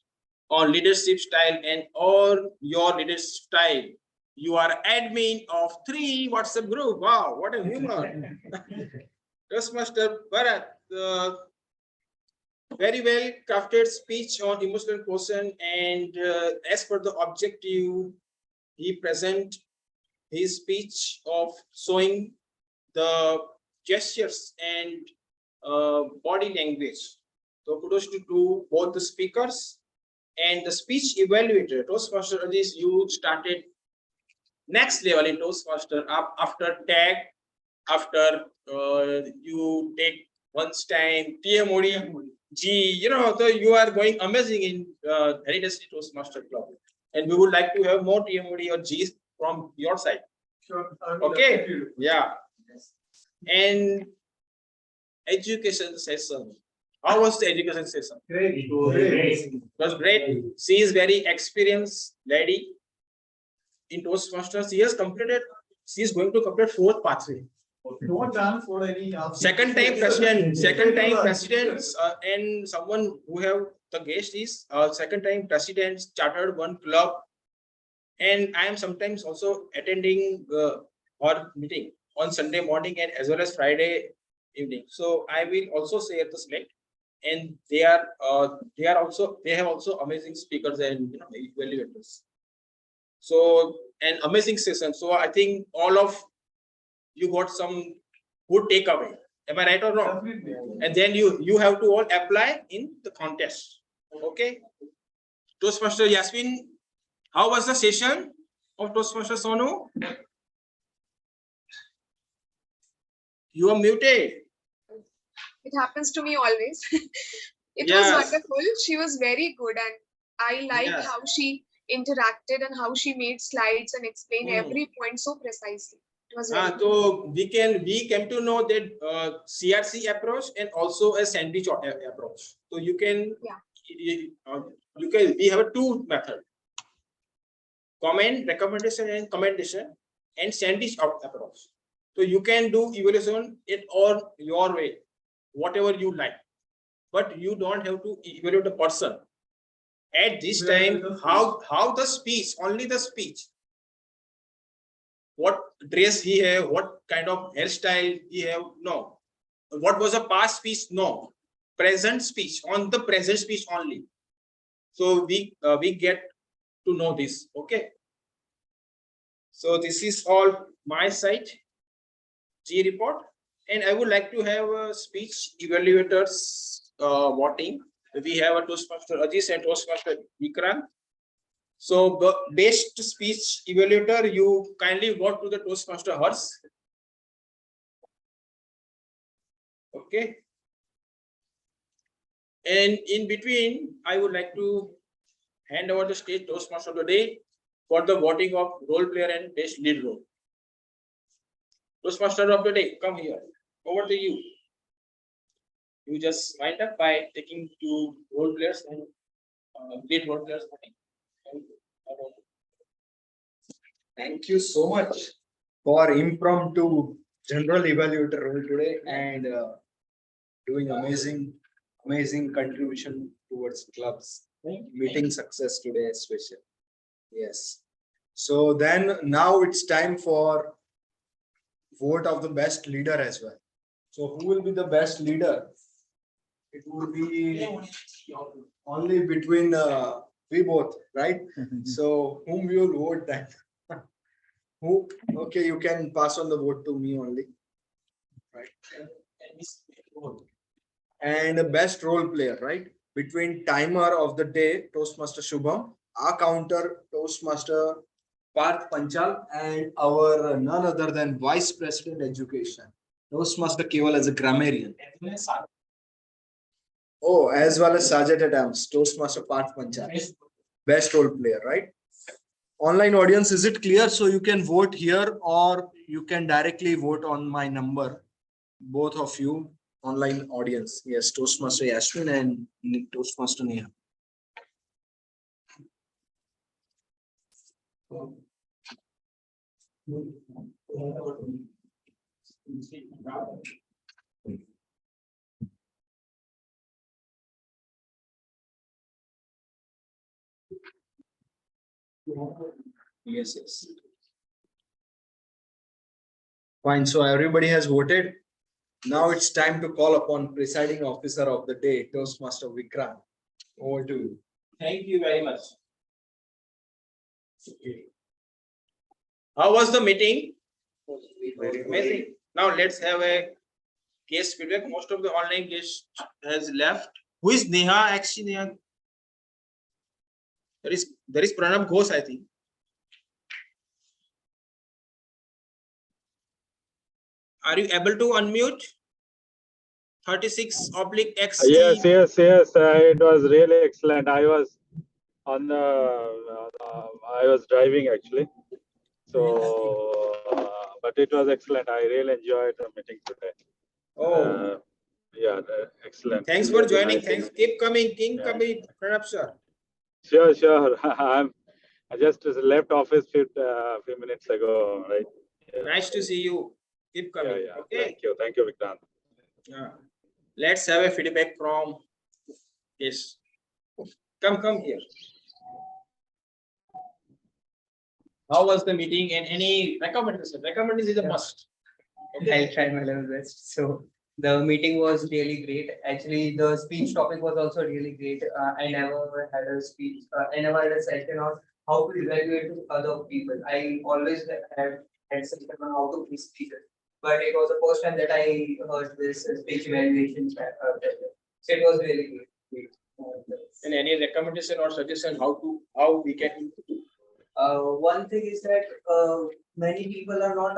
on leadership style and all your leadership style. You are admin of 3 WhatsApp group. Wow, what a humor. Toastmaster Bharat, very well crafted speech on emotional quotient, and as per the objective, he present his speech of showing the gestures and body language. So kudos to both the speakers and the speech evaluator. Toastmaster Aziz, you started next level in Toastmaster after tag, after you take once time TMOD G, so you are going amazing in Heritage Toastmaster Club, and we would like to have more TMOD or G's from your side. Sure. Okay, yeah. And education session. How was the education session? Great. It was great. She is very experienced lady in Toastmasters. She is going to complete 4th pathway. Don't run for any. Second time presidents, and someone who have the guest is second time presidents chartered one club, and I am sometimes also attending or meeting on Sunday morning and as well as Friday evening. So I will also share the select, and they have also amazing speakers and evaluators. So an amazing session. So I think all of you got some good takeaway. Am I right or wrong? Definitely. And then you have to all apply in the contest. Okay. Toastmaster Yasmin, how was the session of Toastmaster Sonu? You are muted. It happens to me always. It Yes. was wonderful. She was very good, and I liked Yes. how she interacted and how she made slides and explained every point so precisely. It was very good. So we came to know that CRC approach and also a sandwich approach. So you can we have a two method: comment, recommendation, and commendation, and sandwich approach. So you can do evaluation it or your way, whatever you like, but you don't have to evaluate the person at this time. How the speech, only the speech, what dress he have, what kind of hairstyle he have, no. What was a past speech, no. Present speech, on the present speech only. So we get to know this. Okay, so this is all my side G report, and I would like to have a speech evaluators voting. We have a Toastmaster Ajis and Toastmaster Vikrant. So the best speech evaluator, you kindly vote to the Toastmaster Hers. Okay. And in between, I would like to hand over the stage Toastmaster today for the voting of role player and best lead role. Toastmaster of the day, come here. Over to you. You just wind up by taking two role players and lead role players. Thank you so much for impromptu general evaluator role today and doing amazing contribution towards clubs meeting success today especially. Yes. So then now it's time for vote of the best leader as well. So who will be the best leader? It would be only between we both, right? So whom we will vote then? Who? Okay, you can pass on the vote to me only. Right. And the best role player, right? Between timer of the day, Toastmaster Shubham, our counter, Toastmaster Parth Panchal, and our none other than Vice President Education, Toastmaster Keval as a grammarian. Oh, as well as Sajat Adams, Toastmaster Parth Panchal. Best role player, right? Online audience, is it clear? So you can vote here or you can directly vote on my number. Both of you, online audience. Yes, Toastmaster Yasmin and Toastmaster Neha. Yes, yes. Fine. So everybody has voted. Now it's time to call upon presiding officer of the day, Toastmaster Vikrant. Over to you. Thank you very much. How was the meeting? Very amazing. Now let's have a case feedback. Most of the online guests has left. Who is Neha? Actually, Neha. There is Pranab Ghosh, I think. Are you able to unmute? 36/XE. Yes. It was really excellent. I was on the. I was driving actually. So, but it was excellent. I really enjoyed the meeting today. Oh. Yeah, excellent. Thanks for Really joining. nice. Thanks. Keep coming. Keep Yeah. coming, Pranab sir. Sure, sure. I just left office few minutes ago, right? Yeah. Nice to see you. Keep coming. Yeah, yeah. Okay. Thank you, Vikrant. Yeah. Let's have a feedback from. Yes. Come here. How was the meeting and any recommendation? Recommendation is a must. I'll try my level best. So the meeting was really great. Actually, the speech topic was also really great. I never had a speech. I never had a session on how to evaluate other people. I always had session on how to be speakers, but it was the first time that I heard this speech evaluation session. So it was really great. And any recommendation or suggestion how we can improve? One thing is that many people are not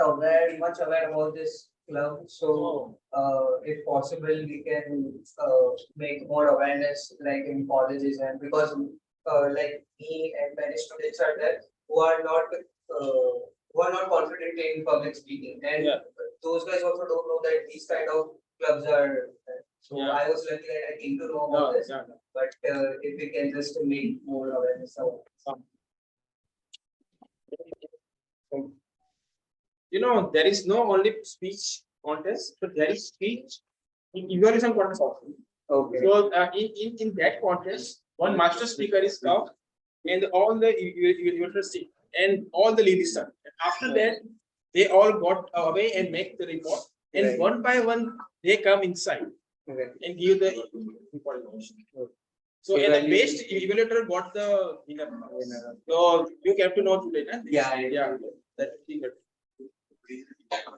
much aware about this club. So, if possible, we can make more awareness, like in colleges, and because like me and many students are there who are not confident in public speaking, and those guys also don't know that these kind of clubs are. So I was lucky that I came to know about this. But if we can just make more awareness about. You know, there is no only speech contest, but there is speech evaluation contest also. Okay. So in that contest, one master speaker is come, and all the university and all the ladies are. After that, they all got away and make the report, and Right. one by one they come inside and give the information. So and the best evaluator got the winner. So you have to know today, huh? Yeah.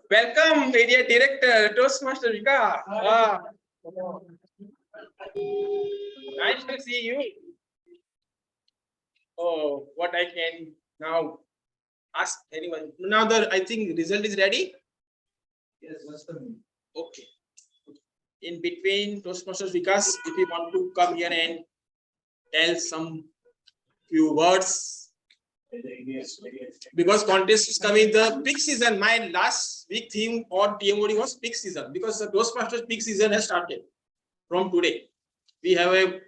Welcome, media director, Toastmaster Vika. Nice to see you. Oh, what I can now ask anyone. Now I think result is ready. Yes, okay. In between Toastmasters Vikas, if you want to come here and tell some few words. Because contest is coming, the peak season. My last week theme or TMOD was peak season, because the Toastmasters peak season has started from today. We have a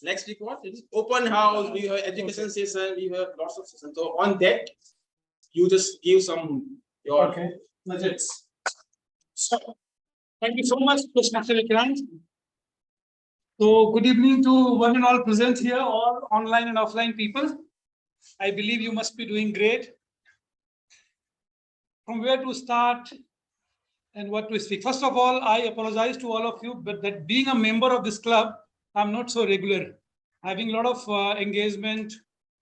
next week what? It is open house. We have education session. We have lots of sessions. So on that, you just give some your budgets. So, thank you so much, Toastmaster Vikrant. So, good evening to one and all present here, all online and offline people. I believe you must be doing great. From where to start and what to speak? First of all, I apologize to all of you, but that being a member of this club, I'm not so regular. Having a lot of engagement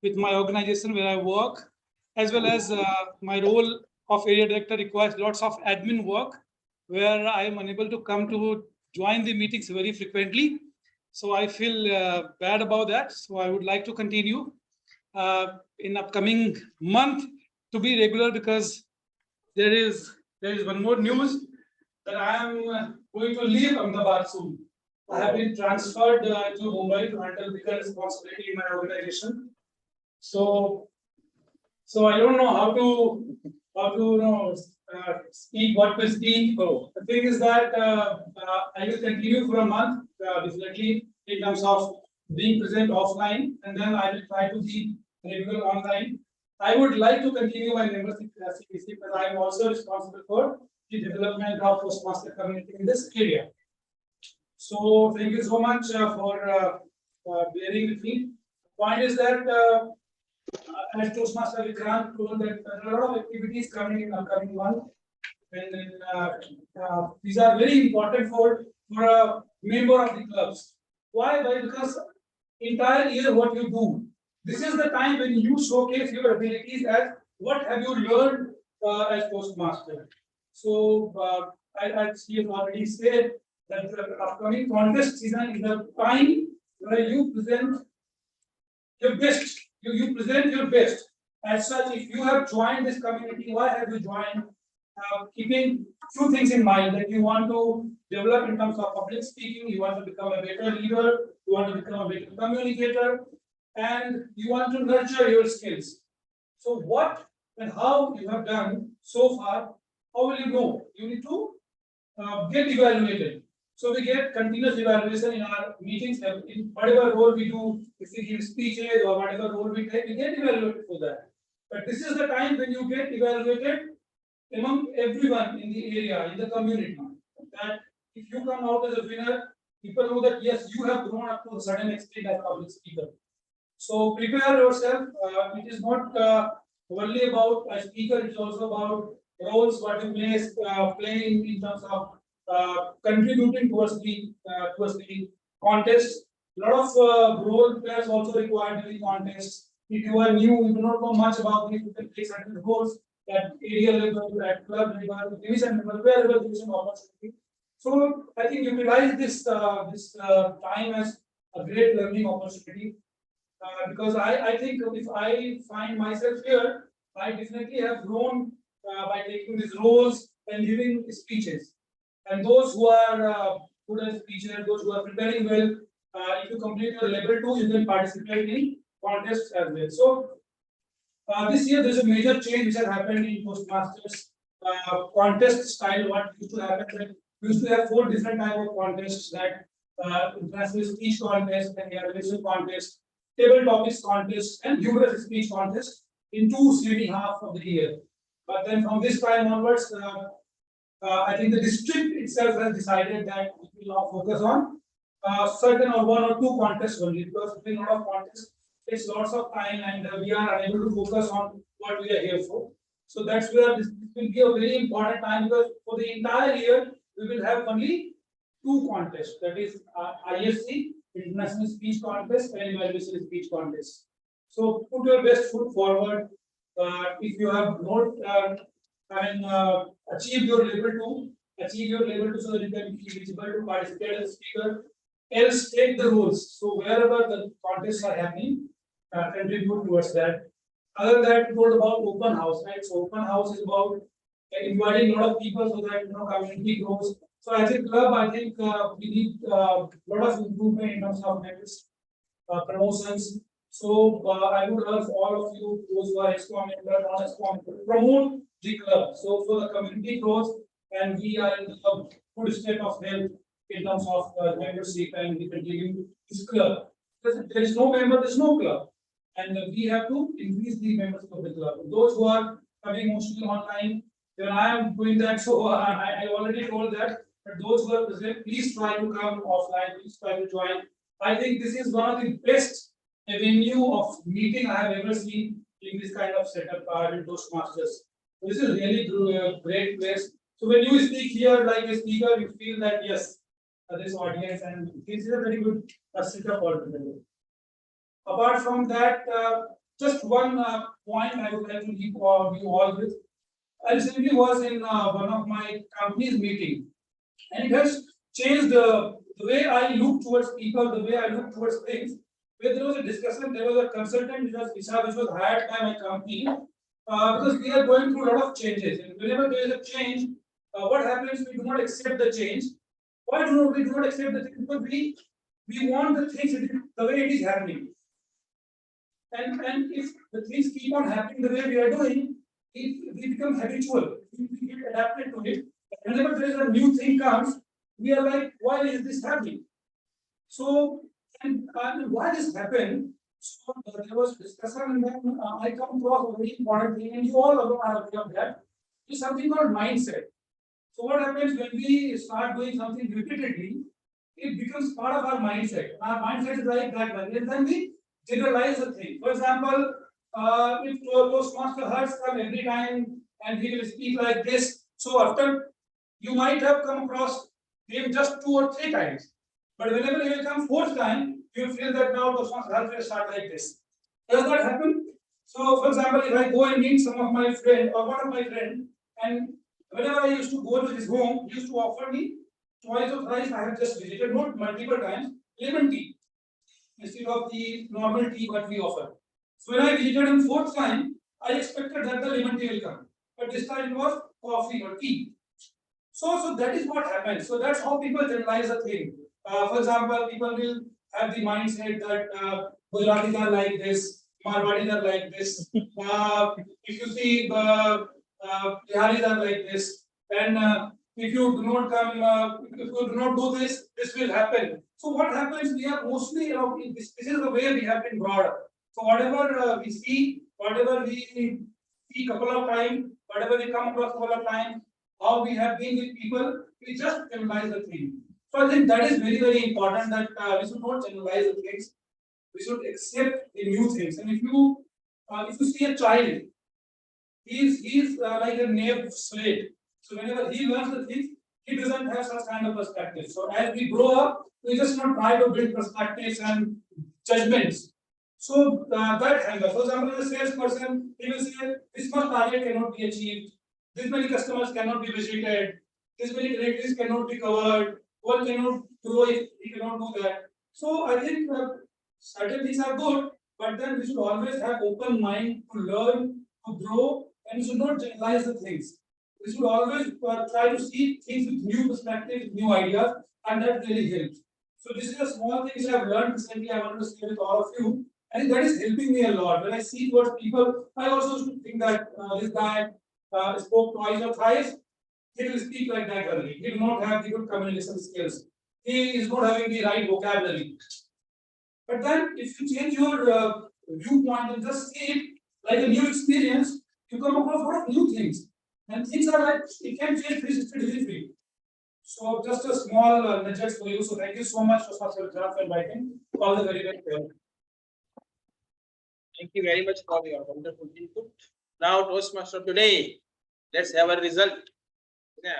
with my organization where I work, as well as my role of area director requires lots of admin work, where I am unable to come to join the meetings very frequently. So I feel bad about that. So I would like to continue in upcoming month to be regular, because there is one more news that I am going to leave Ahmedabad soon. I have been transferred to Mumbai to handle bigger responsibility in my organization. So I don't know how to speak, what to speak. The thing is that I will continue for a month, definitely, in terms of being present offline, and then I will try to be regular online. I would like to continue my membership at CPC, because I am also responsible for the development of Toastmaster community in this area. So thank you so much for bearing with me. Point is that as Toastmaster Vikrant told, that there are a lot of activities coming in upcoming month, and these are very important for a member of the clubs. Why? Because entire year what you do, this is the time when you showcase your abilities as what have you learned as Toastmaster. So as he has already said, that the upcoming contest season is the time where you present your best. You present your best. As such, if you have joined this community, why have you joined? Keeping two things in mind, that you want to develop in terms of public speaking, you want to become a better leader, you want to become a better communicator, and you want to nurture your skills. So what and how you have done so far, how will you know? You need to get evaluated. So we get continuous evaluation in our meetings. In whatever role we do, if we give speeches or whatever role we take, we get evaluated for that. But this is the time when you get evaluated among everyone in the area, in the community. That if you come out as a winner, people know that yes, you have grown up to a certain extent as public speaker. So prepare yourself. It is not only about a speaker; it's also about roles what you play in terms of contributing towards the contest. A lot of role players also required in the contest. If you are new, you do not know much about it, you can play certain roles at area level, at club level, division level, wherever there is an opportunity. So I think utilize this time as a great learning opportunity. Because I think if I find myself here, I definitely have grown by taking these roles and giving speeches. And those who are good at speeches, those who are preparing well, if you complete your level 2, you can participate in contests as well. So this year there's a major change which has happened in Toastmasters contest style. What used to happen that we used to have 4 different type of contests, that international speech contest, and evaluation contest, table topics contest, and humorous speech contest in 2 seating half of the year. But then from this time onwards, I think the district itself has decided that it will now focus on certain or 1 or 2 contests only, because doing a lot of contests takes lots of time and we are unable to focus on what we are here for. So that's where this will be a very important time, because for the entire year we will have only 2 contests, that is ISC, International Speech Contest, and Evaluation Speech Contest. So put your best foot forward. If you have not achieved your level 2, achieve your level 2 so that you can be eligible to participate as a speaker. Else take the roles. So wherever the contests are happening, contribute towards that. Other than that, we told about open house, right? So open house is about inviting a lot of people so that community grows. So as a club, I think we need a lot of improvement in terms of members, promotions. So I would urge all of you, those who are ExCom member, non-ExCom, promote the club. So for the community grows, and we are in a good state of health in terms of membership, and we continue this club. Because if there is no member, there is no club, and we have to increase the members of the club. Those who are coming mostly online, then I am doing that. So I already told that. But those who are present, please try to come offline. Please try to join. I think this is one of the best avenue of meeting I have ever seen in this kind of setup in Toastmasters. This is really a great place. So when you speak here like a speaker, you feel that yes, this audience, and this is a very good setup altogether. Apart from that, just one point I would like to leave you all with. I recently was in one of my company's meeting, and it has changed the way I look towards people, the way I look towards things. Where there was a discussion, there was a consultant which was hired by my company, because we are going through a lot of changes. And whenever there is a change, what happens? We do not accept the change. Why do we do not accept the change? Because we want the things the way it is happening. And if the things keep on happening the way we are doing, we become habitual. We get adapted to it. Whenever there is a new thing comes, we are like, why is this happening? So, and why this happened? So there was discussion, and then I come across a very important thing, and you all are aware of that. Is something called mindset. So what happens when we start doing something repeatedly? It becomes part of our mindset. Our mindset is like that, and then we generalize the thing. For example, if Toastmaster Hertz come every time and he will speak like this, so after you might have come across him just 2 or 3 times, but whenever he will come 4th time, you feel that now Toastmaster Hertz will start like this. Does that happen? So, for example, if I go and meet some of my friend or one of my friend, and whenever I used to go to his home, he used to offer me twice or thrice. I have just visited, not multiple times, lemon tea instead of the normal tea what we offer. So when I visited him 4th time, I expected that the lemon tea will come, but this time it was coffee or tea. So that is what happens. So that's how people generalize a thing. For example, people will have the mindset that Gujaratis are like this, Marwadis are like this. If you see Biharis are like this, and if you do not come, if you do not do this, this will happen. So what happens? We are mostly, this is the way we have been brought up. So whatever we see, whatever we see couple of times, whatever we come across couple of times, how we have been with people, we just analyze the thing. So I think that is very, very important that we should not generalize the things. We should accept the new things. And if you see a child, he's like a naive slate. So whenever he learns the things, he doesn't have such kind of perspective. So as we grow up, we just not try to build perspectives and judgments. So that handle. For example, as a salesperson, he will say, this much target cannot be achieved, this many customers cannot be visited, this many territories cannot be covered, one cannot grow if he cannot do that. So I think certain things are good, but then we should always have open mind to learn, to grow, and we should not generalize the things. We should always try to see things with new perspectives, new ideas, and that really helps. So this is a small thing which I have learned recently. I wanted to share with all of you. And that is helping me a lot. When I see towards people, I also should think that this guy spoke twice or thrice. He will speak like that only. He will not have the good communication skills. He is not having the right vocabulary. But then, if you change your viewpoint and just see it like a new experience, you come across a lot of new things. And things are like, it can change 360 degrees. So, just a small nugget for you. So, thank you so much, Toastmaster, for inviting. All the very best. Thank you very much for your wonderful input. Now, Toastmaster today, let's have a result. Yeah.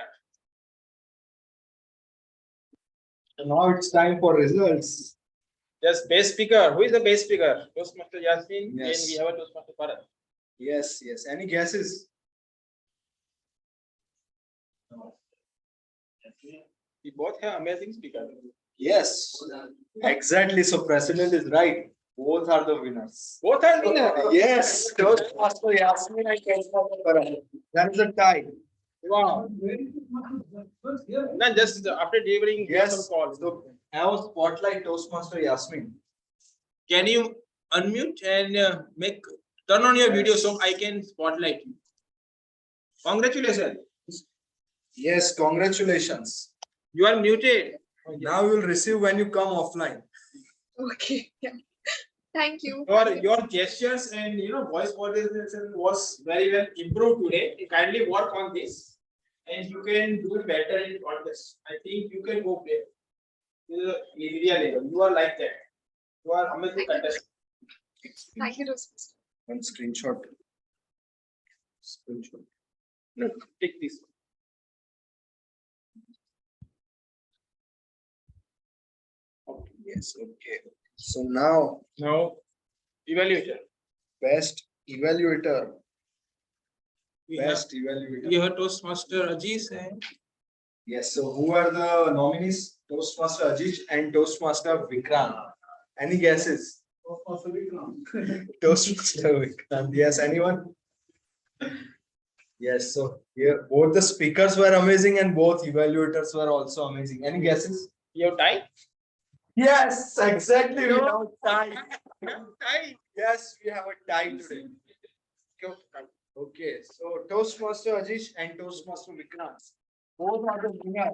And now it's time for results. Just best speaker. Who is the best speaker? Toastmaster Yasmin. Yes. And we have a Toastmaster Bharat. Yes, yes. Any guesses? We both have amazing speakers. Yes, exactly. So president is right. Both are the winners. Both are winners. Yes, Toastmaster Yasmin and Toastmaster Bharat. That is a tie. Wow. Then just after delivering Yes. some calls. So have a spotlight, Toastmaster Yasmin. Can you unmute and turn on your video so I can spotlight you? Congratulations. Yes, congratulations. You are muted. Now you will receive when you come offline. Okay. Yeah. Thank you. Your gestures and voice coordination was very well improved today. Kindly work on this, and you can do better in contest. I think you can go there. To the area level. You are like that. You are amazing contestant. Thank you, Toastmaster. One screenshot. Screenshot. No, take this. Yes, okay. So now Evaluator. best evaluator. We Best evaluator. You have Toastmaster Ajiz and Yes, so who are the nominees? Toastmaster Ajit and Toastmaster Vikrant. Any guesses? Toastmaster Vikrant. Yes, anyone? Yes, so here both the speakers were amazing and both evaluators were also amazing. Any guesses? you have tie? Yes, exactly. We have a tie. Tie. Yes, we have a tie today. Okay, so Toastmaster Ajish and Toastmaster Vikrant. Both are the winners.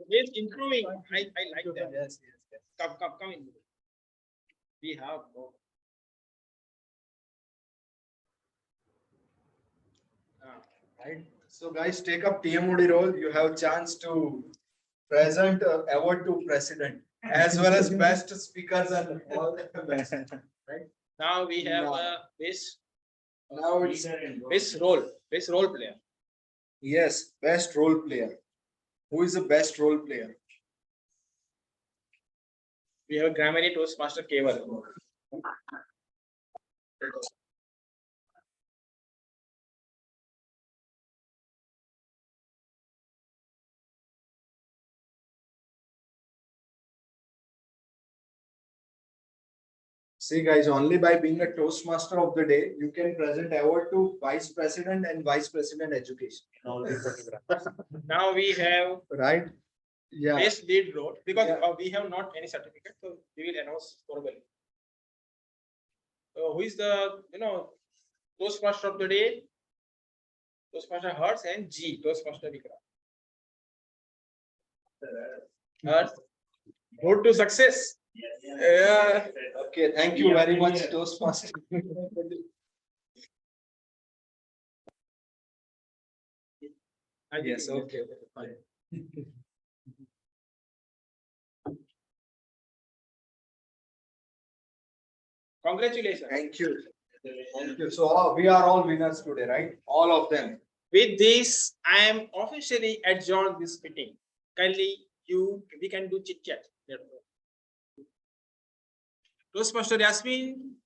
It's improving. I like that. Yes, yes, yes. Come in. We have. Right. So guys, take up TMOD role. You have chance to present award to president as well as best speakers and all the best. Right. Now we have Now. best Now it's best role player. yes, best role player. Who is the best role player? We have Grammarly Toastmaster Keval. See guys, only by being a Toastmaster of the day, you can present award to Vice President and Vice President Education. Now we have Right? Yeah. best lead role because Yeah. we have not any certificate, so we will announce formally. So who is the Toastmaster of the day? Toastmaster Hers, and G, Toastmaster Vikram. Hers, road to success. Yeah. Okay, thank you very much, Toastmaster. Yes, okay, fine. Congratulations. Thank you. Thank you. So we are all winners today, right? All of them. With this, I am officially adjourned this meeting. Kindly, we can do chit chat. Toastmaster Yasmin,